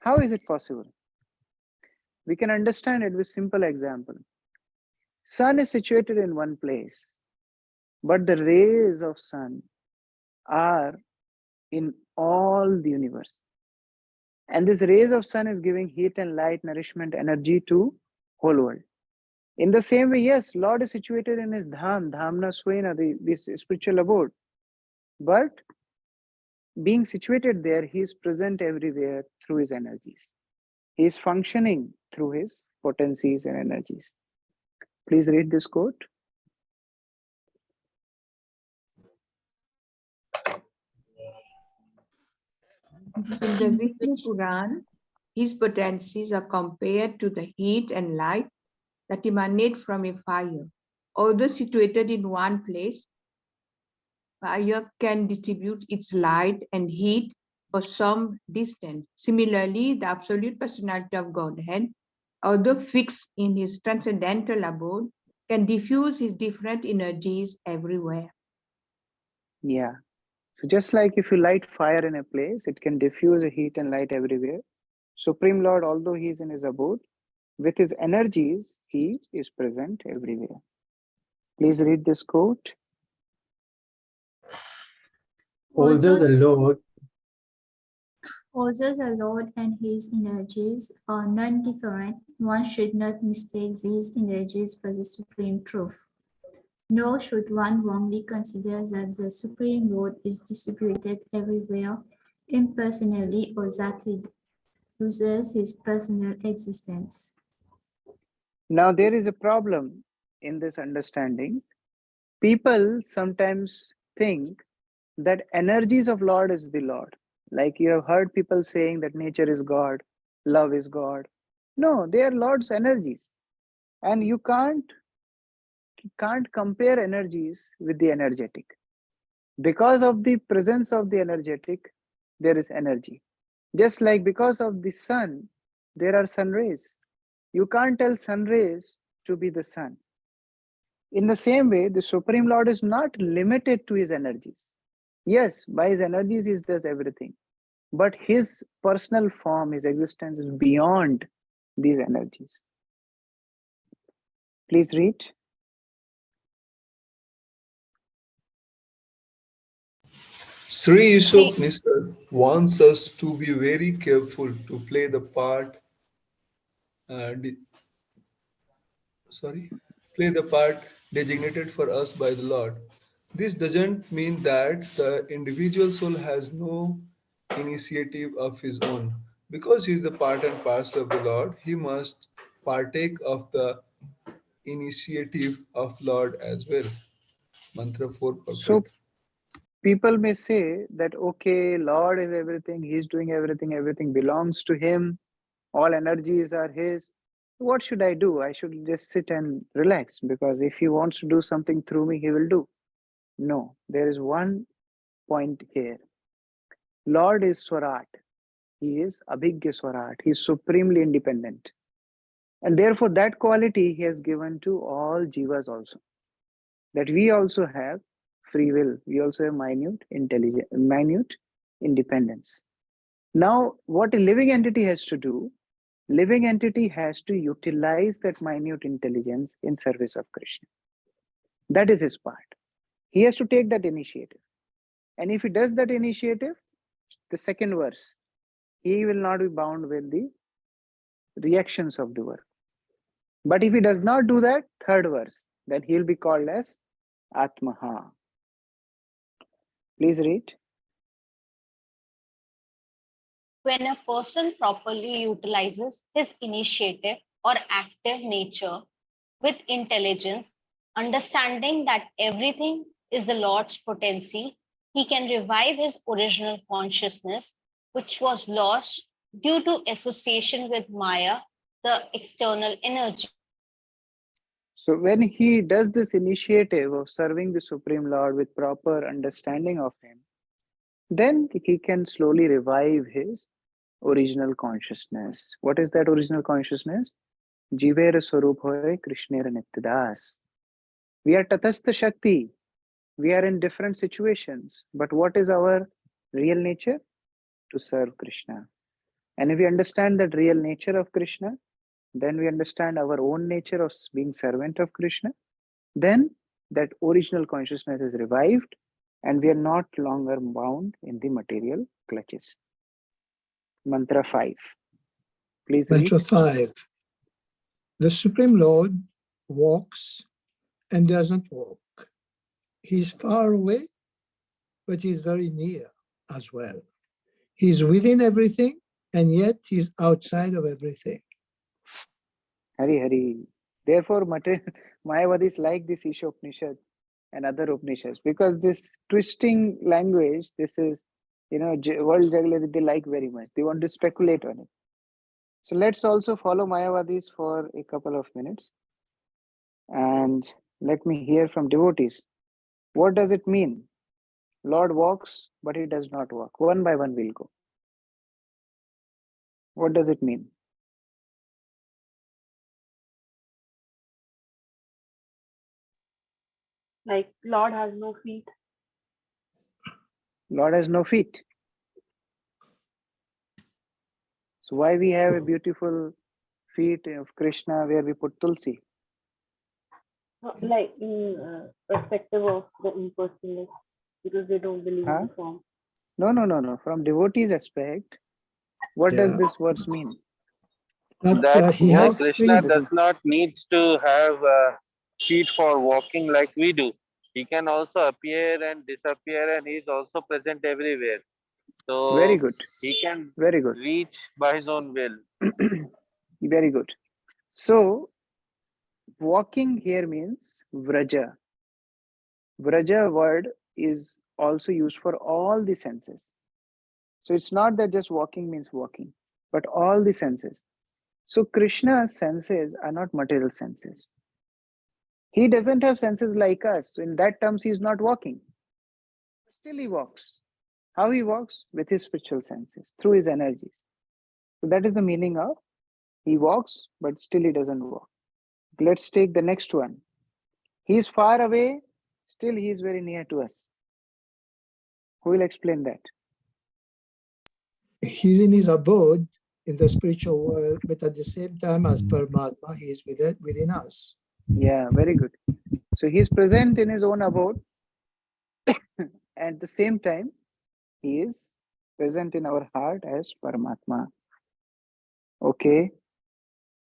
How is it possible? We can understand it with simple example. Sun is situated in one place, but the rays of sun are in all the universe. And this rays of sun is giving heat and light, nourishment, energy to whole world. In the same way, yes, Lord is situated in his dham, dhamna swena, this spiritual abode. But being situated there, he is present everywhere through his energies. He is functioning through his potencies and energies. Please read this quote. In the Vishnu Puran, his potencies are compared to the heat and light that emanate from a fire. Although situated in one place, fire can distribute its light and heat for some distance. Similarly, the absolute personality of Godhead, although fixed in his transcendental abode, can diffuse his different energies everywhere. Yeah. So just like if you light fire in a place, it can diffuse heat and light everywhere. Supreme Lord, although he is in his abode, with his energies, he is present everywhere. Please read this quote. Also the Lord and his energies are non-different. One should not mistake these energies for the supreme truth. Nor should one wrongly consider that the Supreme Lord is distributed everywhere impersonally or that he loses his personal existence. Now there is a problem in this understanding. People sometimes think that energies of Lord is the Lord. Like you have heard people saying that nature is God, love is God. No, they are Lord's energies. And you can't compare energies with the energetic. Because of the presence of the energetic, there is energy. Just like because of the sun, there are sun rays. You can't tell sun rays to be the sun. In the same way, the Supreme Lord is not limited to his energies. Yes, by his energies, he does everything. But his personal form, his existence is beyond these energies. Please read. Sri Isopnishad wants us to be very careful to play the part, uh, de- play the part designated for us by the Lord. This doesn't mean that the individual soul has no initiative of his own. Because he is the part and parcel of the Lord, he must partake of the initiative of Lord as well. Mantra 4 So perfect. people may say that, okay, Lord is everything, he's doing everything, everything belongs to him, all energies are his. What should I do? I should just sit and relax, because if he wants to do something through me, he will do. No, there is one point here. Lord is Swarat. He is Abhigya Swarat. He is supremely independent. And therefore, that quality he has given to all jivas also. That we also have free will. We also have minute intelligence, minute independence. Now, what a living entity has to do, living entity has to utilize that minute intelligence in service of Krishna. That is his part. He has to take that initiative. And if he does that initiative, the second verse, he will not be bound with the reactions of the work. But if he does not do that, third verse, then he will be called as Atmaha. Please read. When a person properly utilizes his initiative or active nature with intelligence, understanding that everything is the Lord's potency, he can revive his original consciousness, which was lost due to association with Maya, the external energy. So when he does this initiative of serving the Supreme Lord with proper understanding of him, then he can slowly revive his original consciousness. What is that original consciousness? Jivera Swarup Hoy Krishnera Nityadas. We are Tathastha Shakti. We are in different situations. But what is our real nature? To serve Krishna. And if we understand that real nature of Krishna, then we understand our own nature of being servant of Krishna. Then that original consciousness is revived and we are not longer bound in the material clutches. Mantra 5. Please Mantra read. 5. The Supreme Lord walks and does not walk. He is far away, but he is very near as well. He is within everything, and yet he is outside of everything. Hari Hari. Therefore, Mayavadis like this Isopnishad and other Upanishads, because this twisting language, this is, world jugglery, they like very much. They want to speculate on it. So let's also follow Mayavadis for a couple of minutes. And let me hear from devotees. What does it mean? Lord walks, but he does not walk. One by one we'll go. What does it mean? Like Lord has no feet. Lord has no feet. So why we have a beautiful feet of Krishna where we put Tulsi? Like in perspective of the impersonalists, because they don't believe in the form. No. From devotees' aspect, what does Yeah. this verse mean? That he has Krishna feet. does not needs to have feet for walking like we do. He can also appear and disappear, and he is also present everywhere. So Very good. he can Very good. reach by his own will. Very good. So walking here means vraja. Vraja word is also used for all the senses. So it's not that just walking means walking, but all the senses. So Krishna's senses are not material senses. He doesn't have senses like us. So in that terms, he is not walking. Still he walks. How he walks? With his spiritual senses, through his energies. So that is the meaning of he walks, but still he doesn't walk. Let's take the next one. He is far away, still he is very near to us. Who will explain that? He's in his abode in the spiritual world, but at the same time as Paramatma, he is within us. Yeah, very good. So he is present in his own abode. At the same time, he is present in our heart as Paramatma. Okay.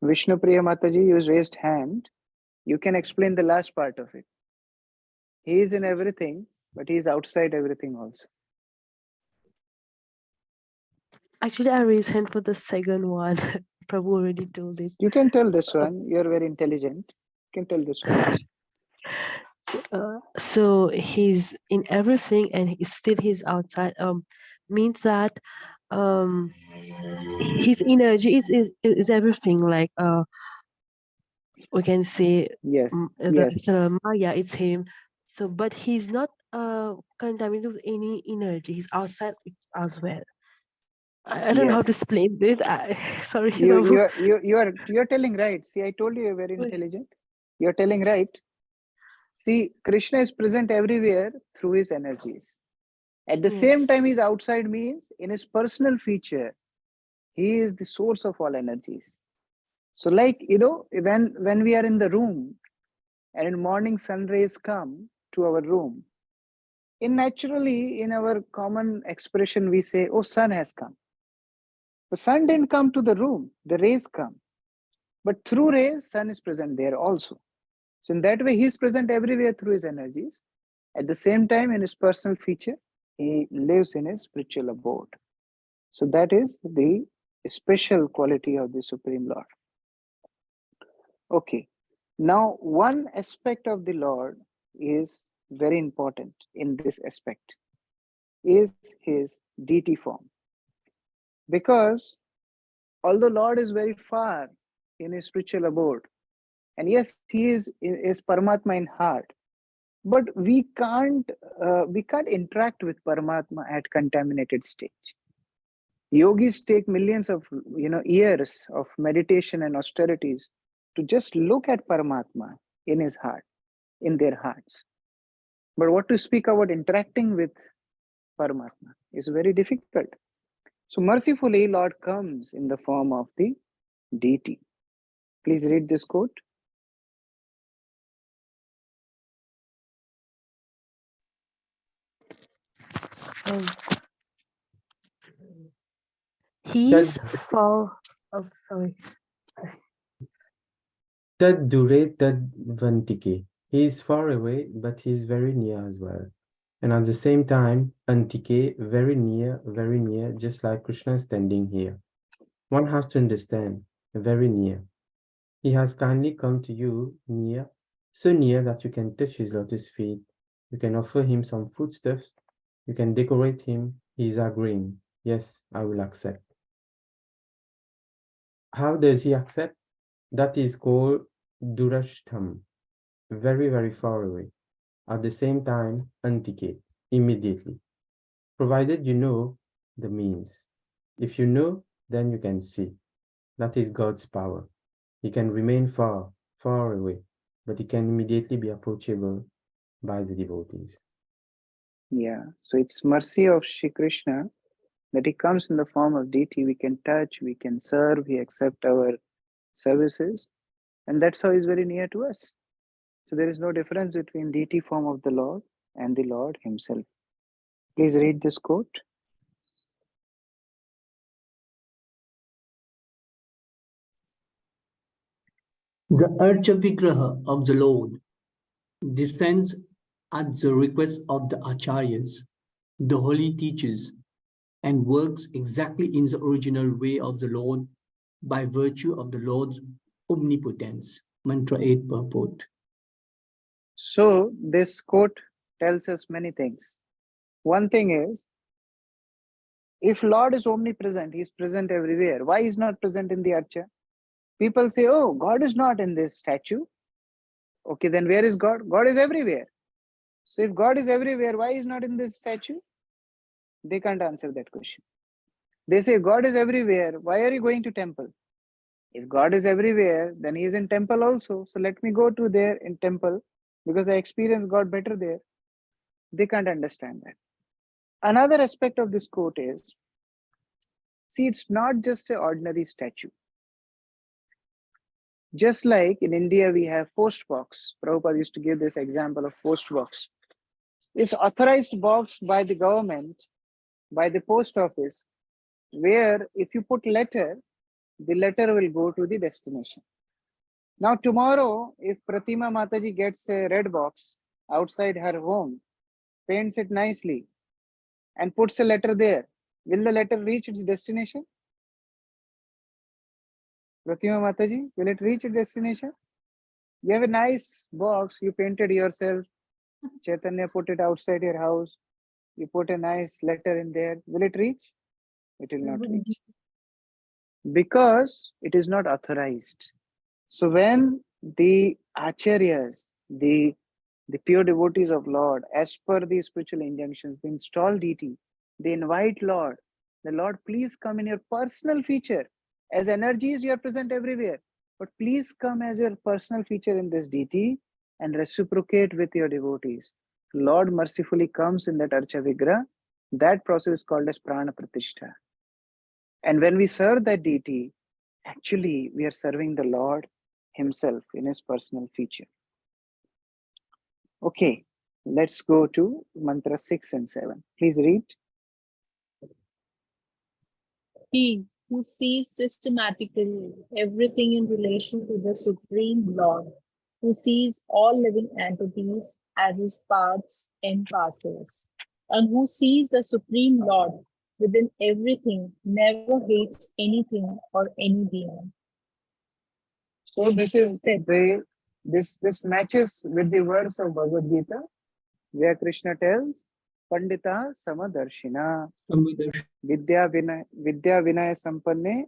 Vishnu Priya Mataji, you raised hand. You can explain the last part of it. He is in everything, but he is outside everything also. Actually, I raised hand for the second one. Prabhu already told it. You can tell this one. You are very intelligent. You can tell this one also. So he's in everything and he's outside. Means that his energy is everything. Like we can say yes, the Maya, it's him. So, but he's not contaminated with any energy. He's outside it as well. I don't know how to Yes. explain this. Sorry, You're telling right. See, I told you you're very intelligent. You're telling right. See, Krishna is present everywhere through his energies. At the same time, he's outside means in his personal feature, he is the source of all energies. So, like, when we are in the room and in morning sun rays come to our room, naturally in our common expression, we say, oh, sun has come. The sun didn't come to the room, the rays come. But through rays, sun is present there also. So in that way, he is present everywhere through his energies. At the same time, in his personal feature, he lives in his spiritual abode. So that is the special quality of the Supreme Lord. Okay. Now, one aspect of the Lord is very important in this aspect, is his deity form. Because although Lord is very far in his spiritual abode, and yes, he is Paramatma in heart, but we can't interact with Paramatma at contaminated stage. Yogis take millions of years of meditation and austerities to just look at Paramatma in his heart, in their hearts. But what to speak about interacting with Paramatma is very difficult. So mercifully, Lord comes in the form of the deity. Please read this quote. He's for. Oh, sorry. Tad dure tad vantike. He is far away, but he is very near as well. And at the same time, antike, very near, just like Krishna is standing here. One has to understand, very near. He has kindly come to you near, so near that you can touch his lotus feet. You can offer him some foodstuffs. You can decorate him. He is agreeing. Yes, I will accept. How does he accept? That is called durashtam, very far away. At the same time, antike, immediately. Provided you know the means. If you know, then you can see. That is God's power. He can remain far away, but he can immediately be approachable by the devotees. Yeah, so it's mercy of Shri Krishna that he comes in the form of deity. We can touch, we can serve, he accepts our services, and that's how he's very near to us. So there is no difference between deity form of the Lord and the Lord himself. Please read this quote. The Archa Vigraha of the Lord descends at the request of the Acharyas, the holy teachers, and works exactly in the original way of the Lord by virtue of the Lord's omnipotence. Mantra 8 purport. So this quote tells us many things. One thing is, if Lord is omnipresent, he is present everywhere. Why is not present in the Archa? People say, oh, God is not in this statue. Okay, then where is God? God is everywhere. So if God is everywhere, why is not in this statue? They can't answer that question. They say God is everywhere. Why are you going to temple? If God is everywhere, then he is in temple also. So let me go to there in temple because I experience God better there. They can't understand that. Another aspect of this quote is, see, it's not just an ordinary statue. Just like in India, we have post box. Prabhupada used to give this example of post box. It's authorized box by the government, by the post office, where if you put letter, the letter will go to the destination. Now tomorrow, if Pratima Mataji gets a red box outside her home, paints it nicely, and puts a letter there, will the letter reach its destination? Pratima Mataji, will it reach its destination? You have a nice box, you painted yourself, Chaitanya put it outside your house, you put a nice letter in there, will it reach? It will not reach. Because it is not authorized. So when the acharyas, the pure devotees of Lord, as per the spiritual injunctions, they install deity, they invite Lord, the Lord, please come in your personal feature. As energies, you are present everywhere. But please come as your personal feature in this deity and reciprocate with your devotees. Lord mercifully comes in that Archa Vigraha. That process is called as Prana Pratishtha. And when we serve that deity, actually we are serving the Lord himself in his personal feature. Okay, let's go to mantra 6 and 7. Please read. He who sees systematically everything in relation to the Supreme Lord, who sees all living entities as his parts and parcels, and who sees the Supreme Lord within everything, never hates anything or any being. So this matches with the words of Bhagavad Gita, where Krishna tells, Pandita Samadarshina Vidya Vinaya Sampanne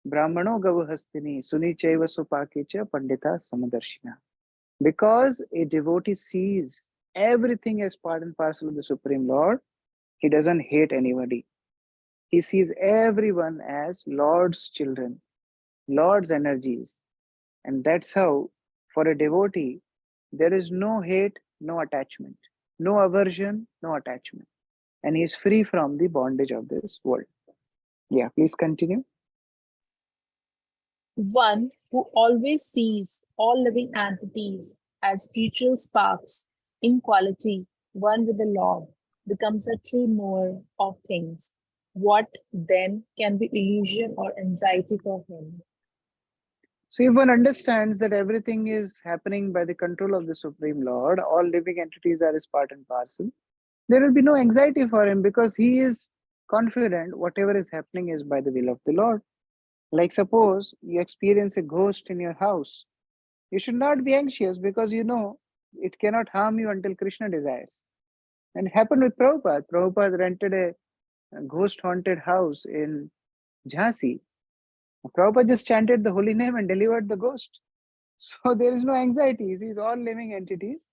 Brahmano Gavuhastini Suni Chaiva Supakicha Pandita Samadarshina. Because a devotee sees everything as part and parcel of the Supreme Lord, he doesn't hate anybody. He sees everyone as Lord's children, Lord's energies. And that's how, for a devotee, there is no hate, no attachment, no aversion, no attachment. And he is free from the bondage of this world. Yeah, please continue. One who always sees all living entities as spiritual sparks in quality, one with the Lord, becomes a true knower of things. What then can be illusion or anxiety for him? So if one understands that everything is happening by the control of the Supreme Lord, all living entities are his part and parcel, there will be no anxiety for him because he is confident whatever is happening is by the will of the Lord. Like suppose you experience a ghost in your house. You should not be anxious because you know it cannot harm you until Krishna desires. And it happened with Prabhupada. Prabhupada rented a ghost haunted house in Jhansi. Prabhupada just chanted the holy name and delivered the ghost. So there is no anxiety. He sees all living entities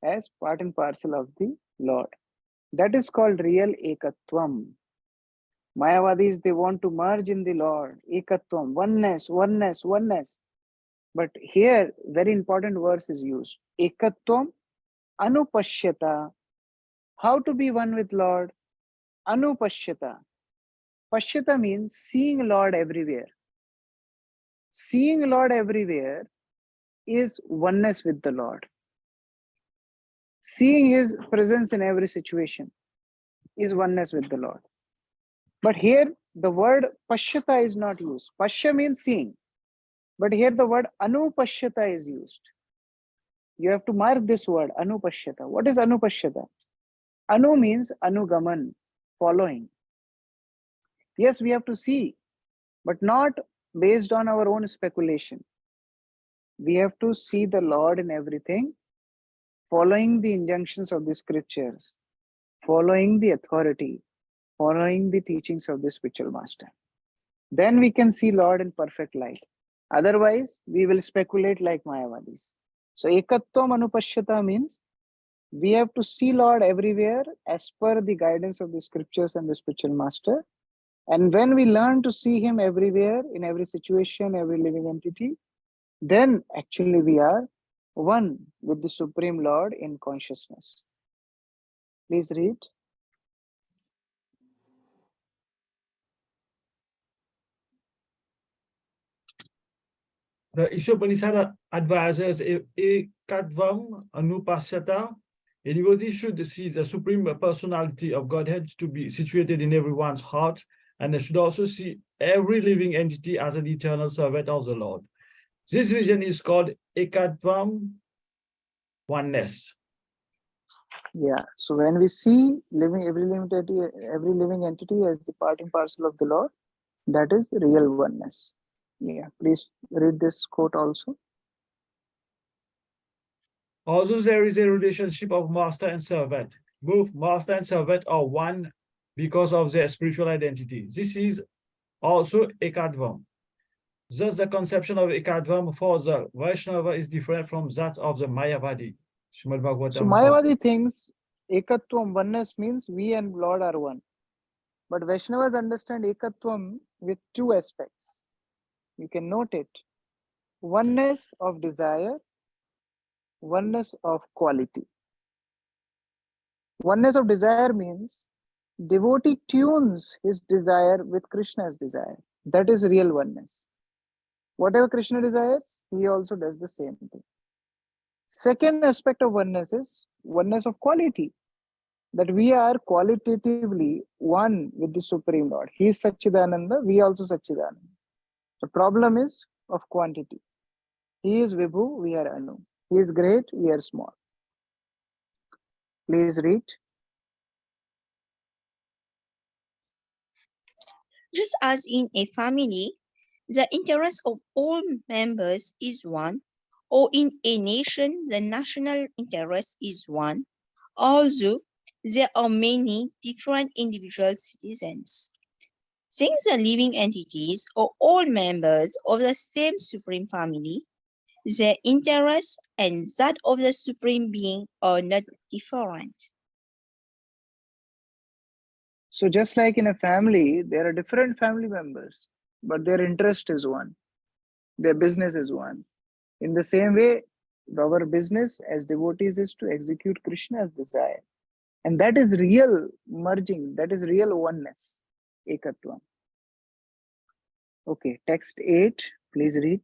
as part and parcel of the Lord. That is called real ekatvam. Mayavadis, they want to merge in the Lord. Ekatvam, oneness, oneness, oneness. But here, very important verse is used. Ekatvam anupashyata. How to be one with Lord? Anupashyata. Pashyata means seeing Lord everywhere. Seeing Lord everywhere is oneness with the Lord. Seeing his presence in every situation is oneness with the Lord. But here the word pashyata is not used. Pashya means seeing. But here the word anupashyata is used. You have to mark this word, anupashyata. What is anupashyata? Anu means anugaman, following. Yes, we have to see, but not based on our own speculation. We have to see the Lord in everything, following the injunctions of the scriptures, following the authority, following the teachings of the spiritual master. Then we can see Lord in perfect light. Otherwise, we will speculate like Mayavadis. So, ekatvam anupashyata means We have to see Lord everywhere as per the guidance of the scriptures and the spiritual master. And when we learn to see him everywhere, in every situation, every living entity, then actually we are one with the Supreme Lord in consciousness. Please read. The Isopnishad advises Ekadvam Anupasyata. A devotee should see the Supreme Personality of Godhead to be situated in everyone's heart, and they should also see every living entity as an eternal servant of the Lord. This vision is called Ekadvam, oneness. Yeah. So when we see every living entity as the part and parcel of the Lord, that is real oneness. Yeah. Please read this quote also. Although there is a relationship of master and servant, both master and servant are one because of their spiritual identity. This is also Ekadvam. Thus, the conception of Ekadvam for the Vaishnava is different from that of the Mayavadi. So Mayavadi thinks Ekatvam, oneness, means we and Lord are one. But Vaishnavas understand Ekatvam with two aspects. You can note it. Oneness of desire, oneness of quality. Oneness of desire means devotee tunes his desire with Krishna's desire. That is real oneness. Whatever Krishna desires, he also does the same thing. Second aspect of oneness is oneness of quality. That we are qualitatively one with the Supreme Lord. He is Satchidananda, we also Satchidananda. The problem is of quantity. He is Vibhu, we are Anu. He is great, we are small. Please read. Just as in a family, the interest of all members is one, or in a nation, the national interest is one, although there are many different individual citizens. Since the living entities are all members of the same Supreme Family, their interests and that of the Supreme Being are not different. So just like in a family, there are different family members, but their interest is one. Their business is one. In the same way, our business as devotees is to execute Krishna's desire. And that is real merging, that is real oneness, Ekatvam. Okay, text 8, please read.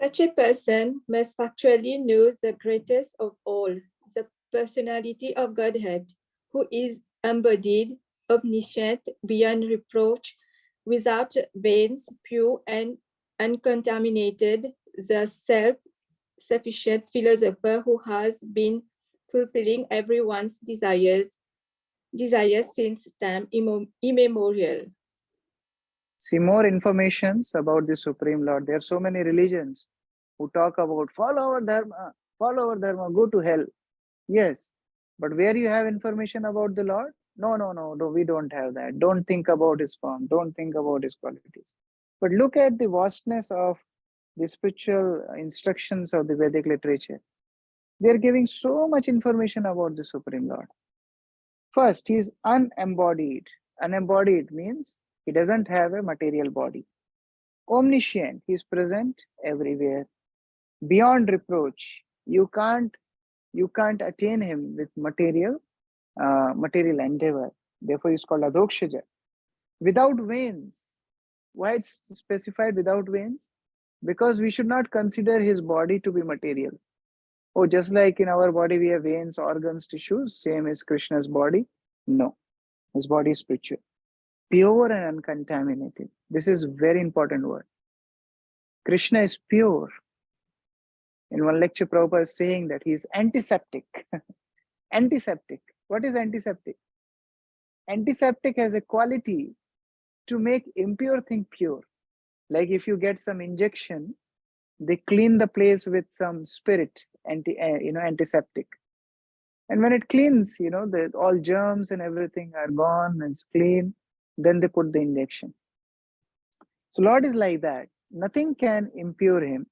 Such a person must actually know the greatest of all, the personality of Godhead, who is embodied, omniscient, beyond reproach, without veins, pure and uncontaminated, the self-sufficient philosopher who has been fulfilling everyone's desires since time immemorial. See more informations about the Supreme Lord. There are so many religions who talk about follow our dharma, go to hell. Yes, but where you have information about the Lord? No, we don't have that. Don't think about his form. Don't think about his qualities. But look at the vastness of the spiritual instructions of the Vedic literature. They are giving so much information about the Supreme Lord. First, he is unembodied. Unembodied means he doesn't have a material body. Omniscient, he is present everywhere. Beyond reproach, you can't attain him with material endeavor. Therefore, he is called Adhokshaja. Without veins. Why it's specified without veins? Because we should not consider his body to be material. Oh, just like in our body we have veins, organs, tissues, same as Krishna's body. No, his body is spiritual. Pure and uncontaminated. This is very important word. Krishna is pure. In one lecture, Prabhupada is saying that he is antiseptic. Antiseptic. What is antiseptic? Antiseptic has a quality to make impure thing pure. Like if you get some injection, they clean the place with some spirit, antiseptic. And when it cleans, all germs and everything are gone and it's clean, then they put the injection. So Lord is like that. Nothing can impure him.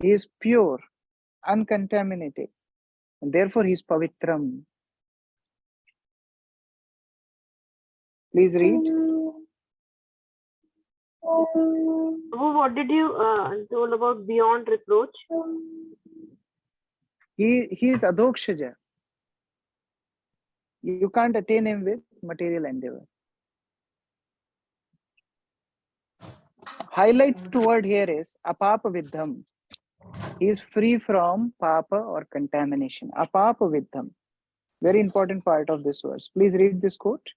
He is pure. uncontaminated. And therefore, he is pavitram. Please read. What did you told about beyond reproach? He is adhokshaja. You can't attain him with material endeavor. Highlight word here is apapa vidham. He is free from papa or contamination. Apapa vidham. Very important part of this verse. Please read this quote.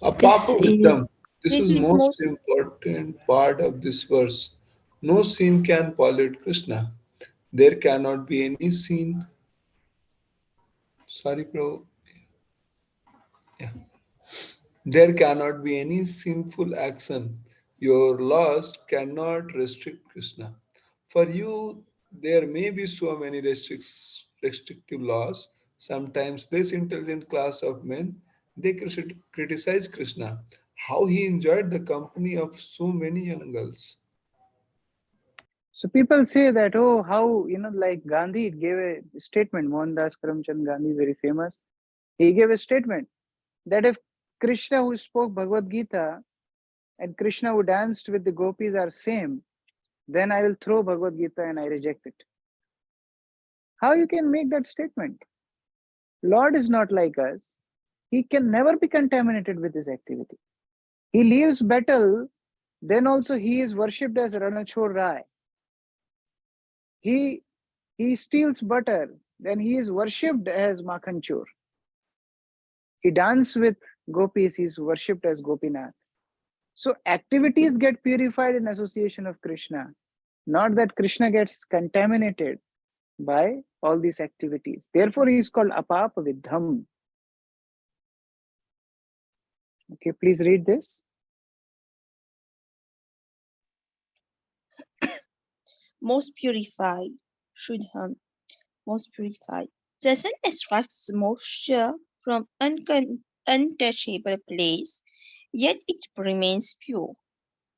Apapa wisdom. This This is is most most important part of this verse. No sin can pollute Krishna. There cannot be any sin. Sorry, bro. Yeah. There cannot be any sinful action. Your laws cannot restrict Krishna. For you, there may be so many restrictive laws. Sometimes this intelligent class of men, they criticize Krishna, how he enjoyed the company of so many young girls. So people say that, oh, how, like Gandhi gave a statement, Mohandas Karamchand Gandhi, very famous. He gave a statement that if Krishna who spoke Bhagavad Gita and Krishna who danced with the gopis are same, then I will throw Bhagavad Gita and I reject it. How you can make that statement? Lord is not like us. He can never be contaminated with his activity. He leaves battle, then also he is worshipped as Ranachor Rai. He steals butter, then he is worshipped as Makhanchor. He dances with gopis, he is worshipped as Gopinath. So activities get purified in association of Krishna, not that Krishna gets contaminated by all these activities. Therefore, he is called Apapa Vidham. Okay, please read this. most purified, Shuddham, most purified. The sun extracts moisture from untouchable place, yet it remains pure.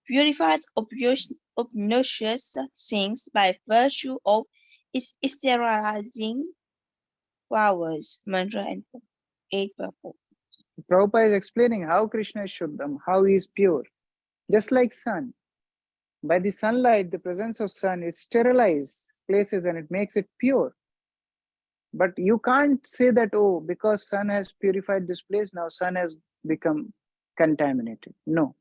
Purifies obnoxious things by virtue of its sterilizing powers. Mantra and 8 purport. Prabhupada is explaining how Krishna is Shuddham, how he is pure. Just like sun. By the sunlight, the presence of sun, it sterilizes places and it makes it pure. But you can't say that, oh, because sun has purified this place, now sun has become contaminated. No,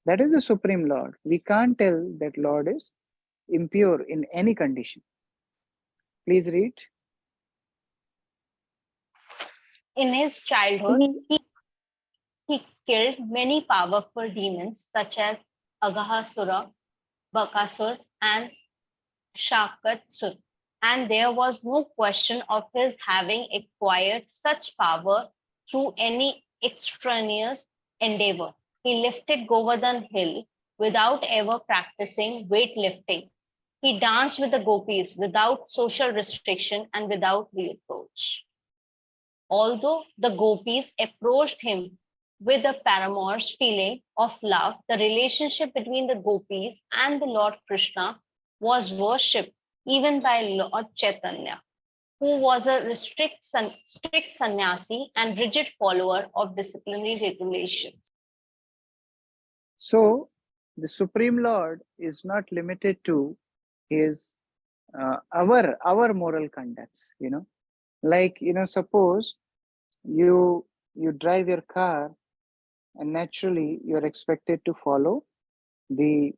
that is the Supreme Lord. We can't tell that Lord is impure in any condition. Please read. In his childhood, he killed many powerful demons such as Agahasura, Bakasur, and Shakatsur. And there was no question of his having acquired such power through any extraneous endeavor. He lifted Govardhan Hill without ever practicing weightlifting. He danced with the gopis without social restriction and without reproach. Although the gopis approached him with a paramour's feeling of love, the relationship between the gopis and the Lord Krishna was worshipped even by Lord Chaitanya, who was a strict sannyasi and rigid follower of disciplinary regulations. So, the Supreme Lord is not limited to his our moral conducts. Like suppose you drive your car, and naturally you're expected to follow the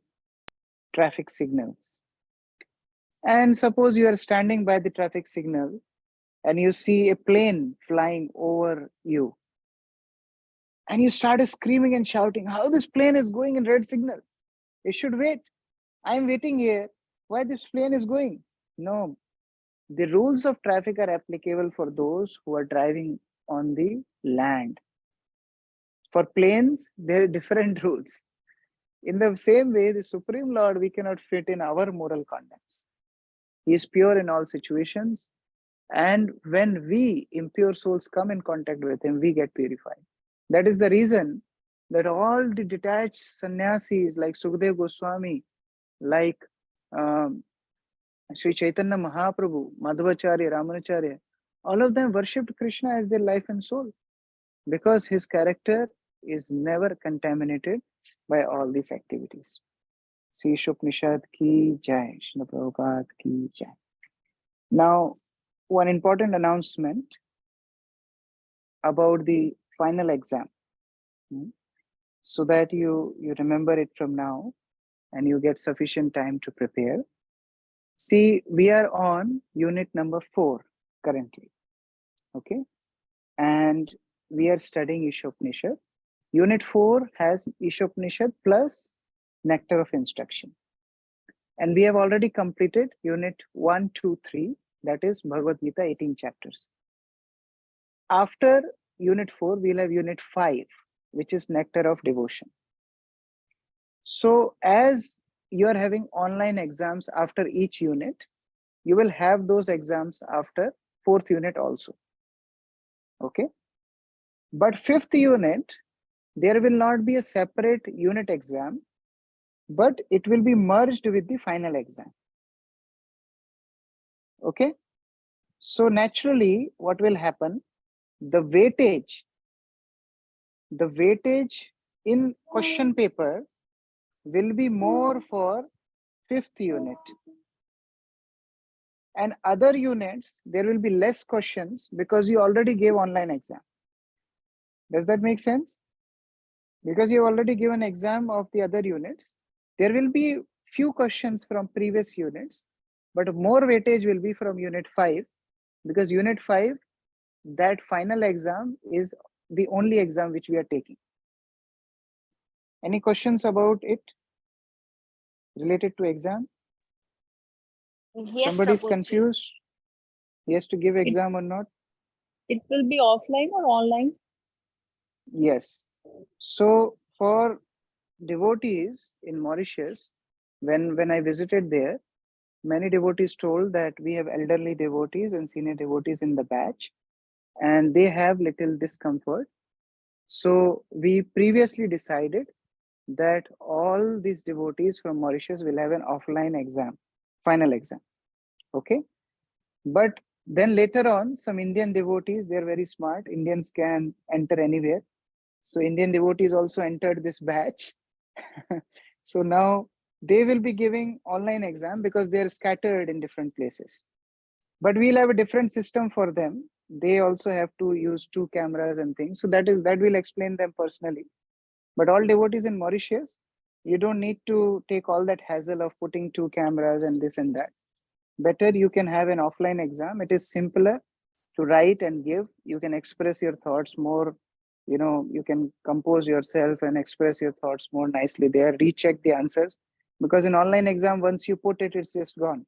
traffic signals. And suppose you are standing by the traffic signal and you see a plane flying over you, and you started screaming and shouting, how this plane is going in red signal? It should wait. I'm waiting here. Why this plane is going? No, the rules of traffic are applicable for those who are driving on the land. For planes, there are different rules. In the same way, the Supreme Lord, we cannot fit in our moral conducts. He is pure in all situations. And when we, impure souls, come in contact with him, we get purified. That is the reason that all the detached sannyasis like Sukadeva Goswami, like Sri Chaitanya Mahaprabhu, Madhvacharya, Ramanacharya, all of them worshipped Krishna as their life and soul because his character is never contaminated by all these activities. Sri Isopnishad ki jai, Srila Prabhupada ki jai. Now, one important announcement about the final exam, so that you remember it from now and you get sufficient time to prepare. See, we are on unit number 4 currently, okay? And we are studying Isopnishad. Unit 4 has Isopnishad plus Nectar of Instruction. And we have already completed unit 1, 2, 3, that is Bhagavad Gita, 18 chapters. After unit 4, we'll have unit 5, which is Nectar of Devotion. So as you are having online exams after each unit, you will have those exams after 4th unit also. Okay. But 5th unit, there will not be a separate unit exam, but it will be merged with the final exam. Okay. So naturally, what will happen? The weightage in question paper will be more for 5th unit. And other units, there will be less questions because you already gave online exam. Does that make sense? Because you already given exam of the other units, there will be few questions from previous units, but more weightage will be from unit 5, because unit 5, that final exam is the only exam which we are taking. Any questions about it related to exam? Yes, Somebody's Prabhuji. confused? He has to give exam or not? It will be offline or online? Yes. So for devotees in Mauritius, when I visited there, many devotees told that we have elderly devotees and senior devotees in the batch, and they have little discomfort. So we previously decided that all these devotees from Mauritius will have an offline exam, final exam. Okay. But then later on, some Indian devotees, they're very smart. Indians can enter anywhere. So Indian devotees also entered this batch. So now they will be giving online exam because they're scattered in different places. But we'll have a different system for them. They also have to use 2 cameras and things. So that will explain them personally. But all devotees in Mauritius, you don't need to take all that hassle of putting 2 cameras and this and that. Better you can have an offline exam. It is simpler to write and give. You can express your thoughts more, you can compose yourself and express your thoughts more nicely there, recheck the answers, because in online exam, once you put it, it's just gone.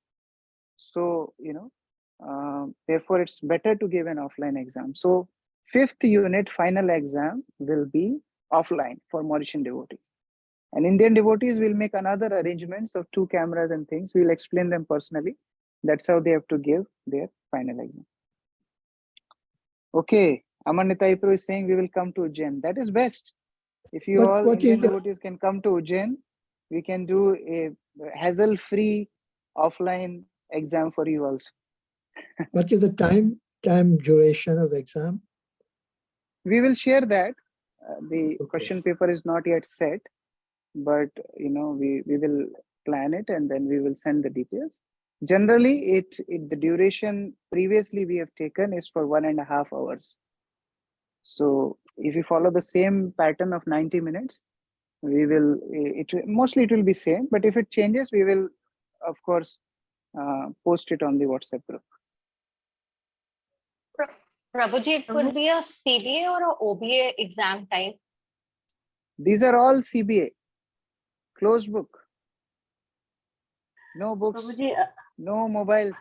So, therefore it's better to give an offline exam. So 5th unit final exam will be offline for Mauritian devotees. And Indian devotees will make another arrangements of 2 cameras and things. We'll explain them personally. That's how they have to give their final exam. Okay, Aman Nitaipro is saying we will come to Ujjain. That is best. If you all Indian devotees can come to Ujjain, we can do a hassle-free offline exam for you also. What is the time duration of the exam? We will share that. The question paper is not yet set, but we will plan it and then we will send the details. Generally, the duration previously we have taken is for 1.5 hours. So if you follow the same pattern of 90 minutes, mostly it will be same, but if it changes, we will, of course, post it on the WhatsApp group. Prabhuji, it could be a CBA or a OBA exam type. These are all CBA, closed book. No books, Prabhuji, no mobiles.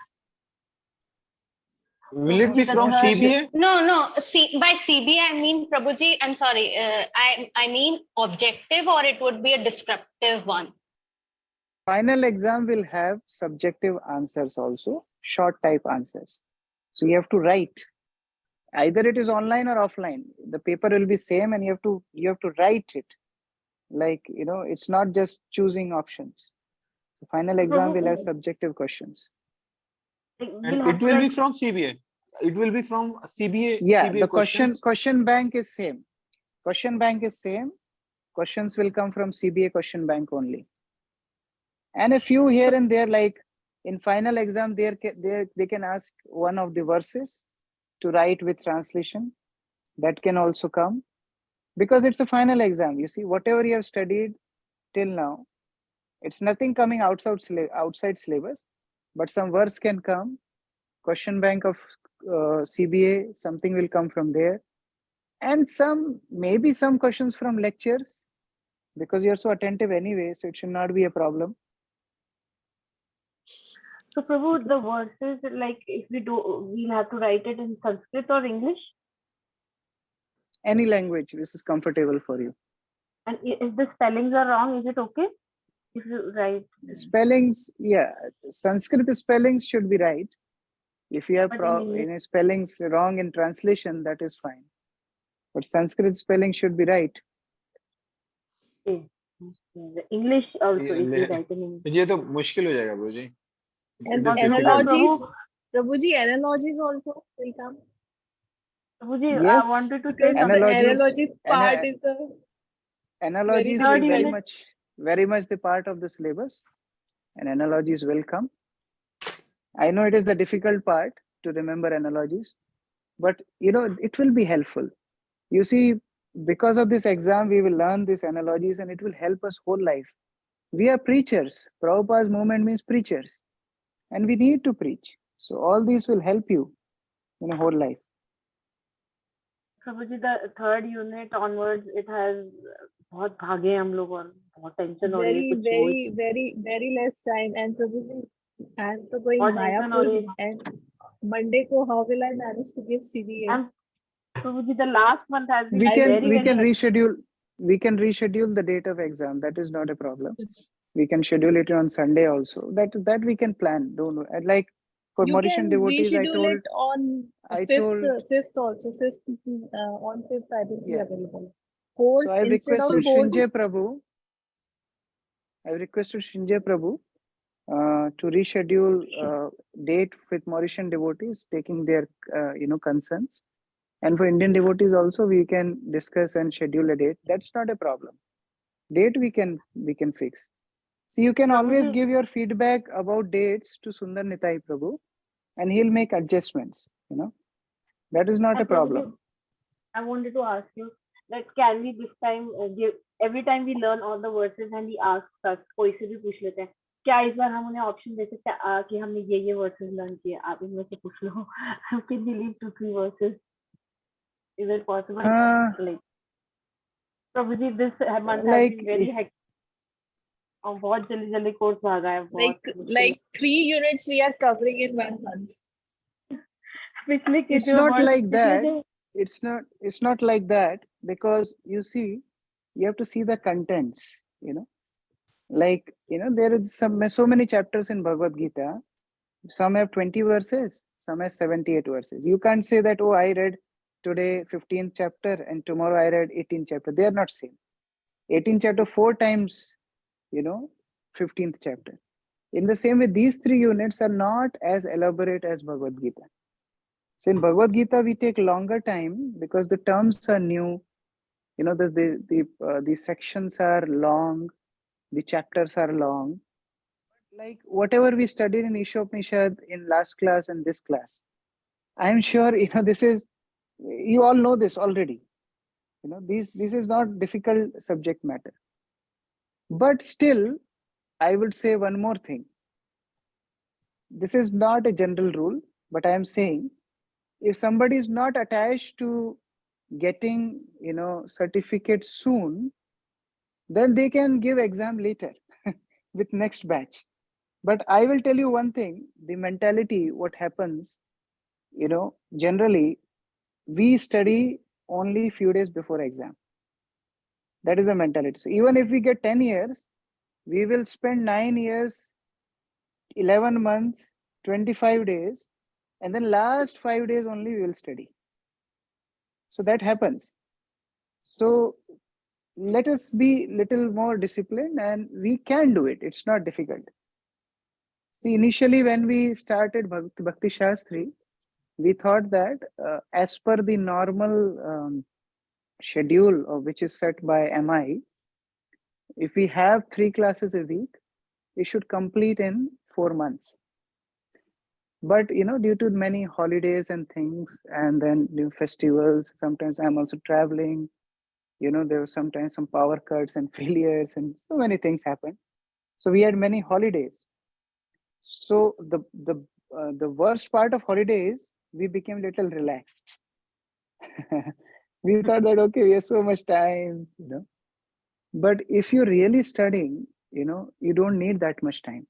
Will it be from CBA? No. By CBA, I mean, Prabhuji, I'm sorry. I mean objective, or it would be a descriptive one. Final exam will have subjective answers also, short type answers. So you have to write. Either it is online or offline. The paper will be same, and you have to write it. Like, it's not just choosing options. The final exam will have subjective questions. And it will be from CBA. It will be from CBA. Yeah, CBA the questions. question bank is same. Question bank is same. Questions will come from CBA question bank only. And a few here and there, like in final exam, they can ask one of the verses to write with translation. That can also come because it's a final exam. You see, whatever you have studied till now, it's nothing coming outside syllabus, but some verse can come. Question bank of CBA, something will come from there, and maybe some questions from lectures, because you're so attentive anyway, so it should not be a problem. So Prabhu, the verses, like if we do, we'll have to write it in Sanskrit or English? Any language, this is comfortable for you. And if the spellings are wrong, is it okay? If you write spellings, yeah, Sanskrit spellings should be right. If you have spellings wrong in translation, that is fine. But Sanskrit spelling should be right. Okay. The English also is right in English. ये तो मुश्किल हो जाएगा ब्रोजी. And analogies, Prabhuji, analogies also will come. Prabhuji, Yes, I wanted to say Because the analogies part is the analogies will very much the part of the syllabus, and analogies will come. I know it is the difficult part to remember analogies, but you know, it will be helpful. You see, because of this exam, we will learn these analogies and it will help us whole life. We are preachers. Prabhupada's movement means preachers, and we need to preach. So all these will help you in a whole life. Prabhuji, the third unit onwards, it has बहुत भागे हम लोग और बहुत tension हो रही है. Very less time. And Prabhuji, I'm तो going बहुत टेंशन हो रही Mayapur, है. and Monday ko how will I manage to give CBA? And Prabhuji, the last month has been We can very reschedule. We can reschedule the date of exam. That is not a problem. We can schedule it on Sunday also. That we can plan. Don't know. And like for You Mauritian can devotees, reschedule it on fifth also. On fifth I will be available. Fourth, so I instead of requested fourth, Shinjay Prabhu. I requested Shinjay Prabhu to reschedule date with Mauritian devotees, taking their concerns. And for Indian devotees also, we can discuss and schedule a date. That's not a problem. Date we can fix. See, you can always give your feedback about dates to Sundar Nitai Prabhu, and he'll make adjustments. You know, that is not a problem. I wanted to ask you that can we this time give every time we learn all the verses and he asks us, कोई से भी पूछ लेते हैं, क्या इस बार हम उन्हें ऑप्शन दे सकते हैं कि हमने ये वर्सेस लर्न किए, आप इनमें से पूछ लो. Can we leave 2-3 verses? Is it possible? Like Prabhuji, this month has been very hectic. और बहुत जल्दी कोर्स भागा है. Like 3 units we are covering in 1 month. It's not like that. It's not like that, because you see, you have to see the contents. You know, like there is so many chapters in Bhagavad Gita. Some have 20 verses, some have 78 verses. You can't say that, oh, I read today 15th chapter and tomorrow I read 18th chapter. They are not same. 18th chapter 4 times, 15th chapter. In the same way, these 3 units are not as elaborate as Bhagavad Gita. So in Bhagavad Gita, we take longer time because the terms are new. The sections are long, the chapters are long. Like whatever we studied in Isopnishad in last class and this class, I am sure this is, you all know this already. This is not difficult subject matter. But still, I would say one more thing. This is not a general rule, but I am saying, if somebody is not attached to getting certificate soon, then they can give exam later with next batch. But I will tell you one thing, the mentality, what happens, generally we study only few days before exam. That is the mentality. So even if we get 10 years, we will spend 9 years, 11 months, 25 days, and then last 5 days only we will study. So that happens. So let us be little more disciplined, and we can do it. It's not difficult. See, initially when we started Bhakti Sastri, we thought that as per the normal schedule of which is set by MI, if we have 3 classes a week, we should complete in 4 months. But due to many holidays and things, and then new festivals, sometimes I'm also traveling, there was sometimes some power cuts and failures, and so many things happen. So we had many holidays. So the worst part of holidays, we became little relaxed. We thought that, okay, we have so much time, But if you're really studying, you don't need that much time.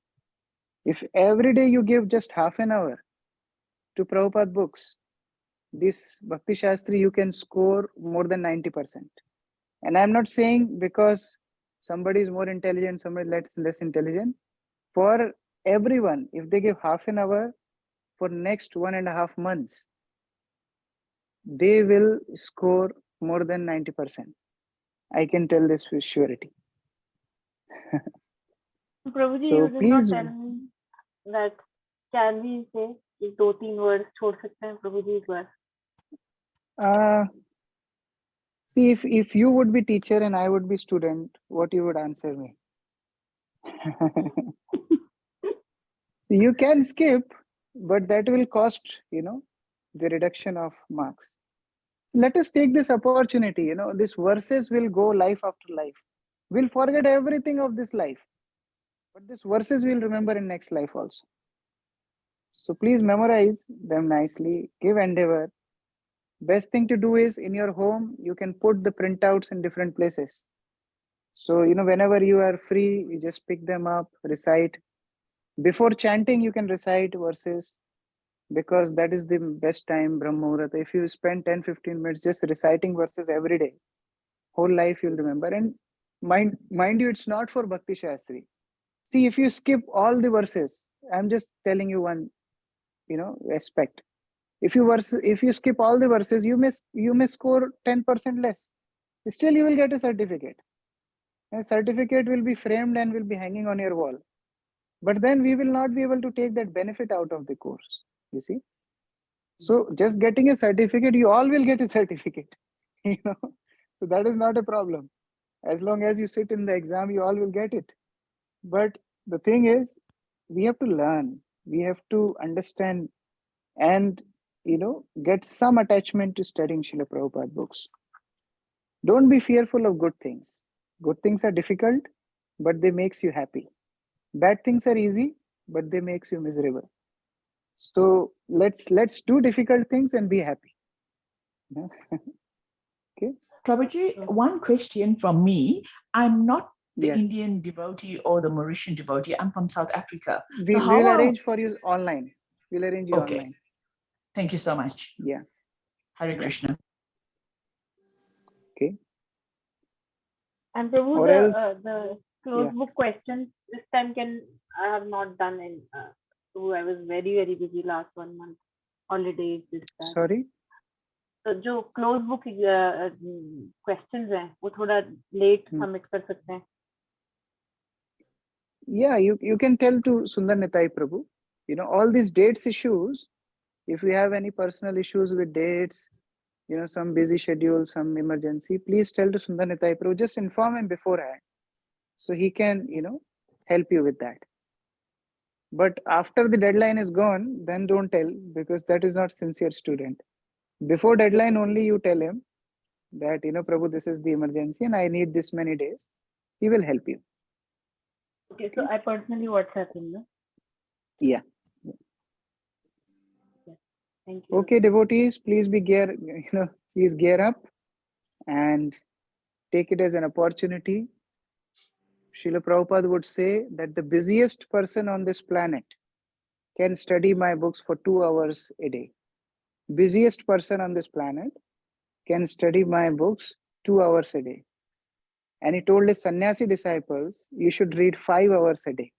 If every day you give just half an hour to Prabhupada books, this Bhakti Shastri, you can score more than 90%. And I'm not saying because somebody is more intelligent, somebody less intelligent. For everyone, if they give half an hour for next 1.5 months, they will score more than 90%. I can tell this with surety. Prabhuji, So you did please, not tell me that can we say कि 2-3 word छोड़ सकते हैं प्रभु जी इस बार? see, if you would be teacher and I would be student, what you would answer me? You can skip, but that will cost, the reduction of marks. Let us take this opportunity, these verses will go life after life. We'll forget everything of this life, but these verses we'll remember in next life also. So please memorize them nicely, give endeavor. Best thing to do is in your home, you can put the printouts in different places. So, whenever you are free, you just pick them up, recite. Before chanting, you can recite verses because that is the best time, Brahma Muhurta. If you spend 10-15 minutes just reciting verses every day, whole life you'll remember. And mind you, it's not for Bhakti Shastri. See, if you skip all the verses, I'm just telling you one, aspect. If you skip all the verses, you may score 10% less. Still, you will get a certificate. A certificate will be framed and will be hanging on your wall. But then we will not be able to take that benefit out of the course. You see? So just getting a certificate, you all will get a certificate. So that is not a problem. As long as you sit in the exam, you all will get it. But the thing is, we have to learn. We have to understand and get some attachment to studying Srila Prabhupada books. Don't be fearful of good things. Good things are difficult, but they makes you happy. Bad things are easy, but they makes you miserable. So let's do difficult things and be happy. Okay. Prabhuji, one question from me. I'm not the Yes. Indian devotee or the Mauritian devotee. I'm from South Africa. We So how will are- arrange for you online. We'll arrange you Okay. online. Thank you so much. Yeah. Hare Yeah. Krishna. Okay. And Prabhu, Or else, the closed book questions this time I have not done in. So I was very very busy last 1 month. Holidays this time. sorry. तो जो close book questions हैं वो थोड़ा late submit कर सकते हैं. Yeah, you can tell to Sundar Nitai Prabhu, all these dates issues, if you have any personal issues with dates, some busy schedule, some emergency, please tell to Sundar Nitai Prabhu, just inform him beforehand. So he can, help you with that. But after the deadline is gone, then don't tell because that is not sincere student. Before deadline only you tell him that, Prabhu, this is the emergency and I need this many days. He will help you. Okay, so I personally WhatsApp him, no? Yeah. Thank you. Okay, devotees, please please gear up and take it as an opportunity. Srila Prabhupada would say that the busiest person on this planet can study my books for 2 hours a day. Busiest person on this planet can study my books 2 hours a day. And he told his sannyasi disciples, you should read 5 hours a day.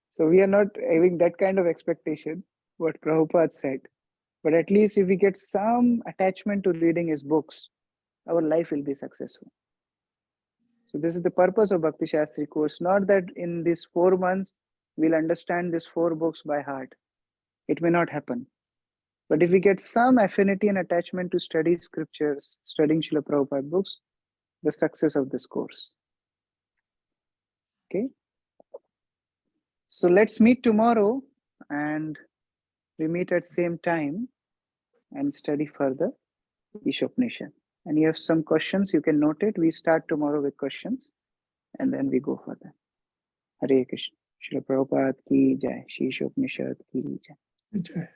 So we are not having that kind of expectation, what Prabhupada said. But at least if we get some attachment to reading his books, our life will be successful. So this is the purpose of Bhakti Shastri course. Not that in these 4 months, we'll understand these 4 books by heart. It may not happen. But if we get some affinity and attachment to study scriptures, studying Srila Prabhupada books, the success of this course. Okay. So let's meet tomorrow, and we meet at same time and study further Isopnishad. And you have some questions, you can note it. We start tomorrow with questions and then we go further. Hare Krishna. Srila Prabhupada ki jai. Shri Isopnishad ki jai. Jai.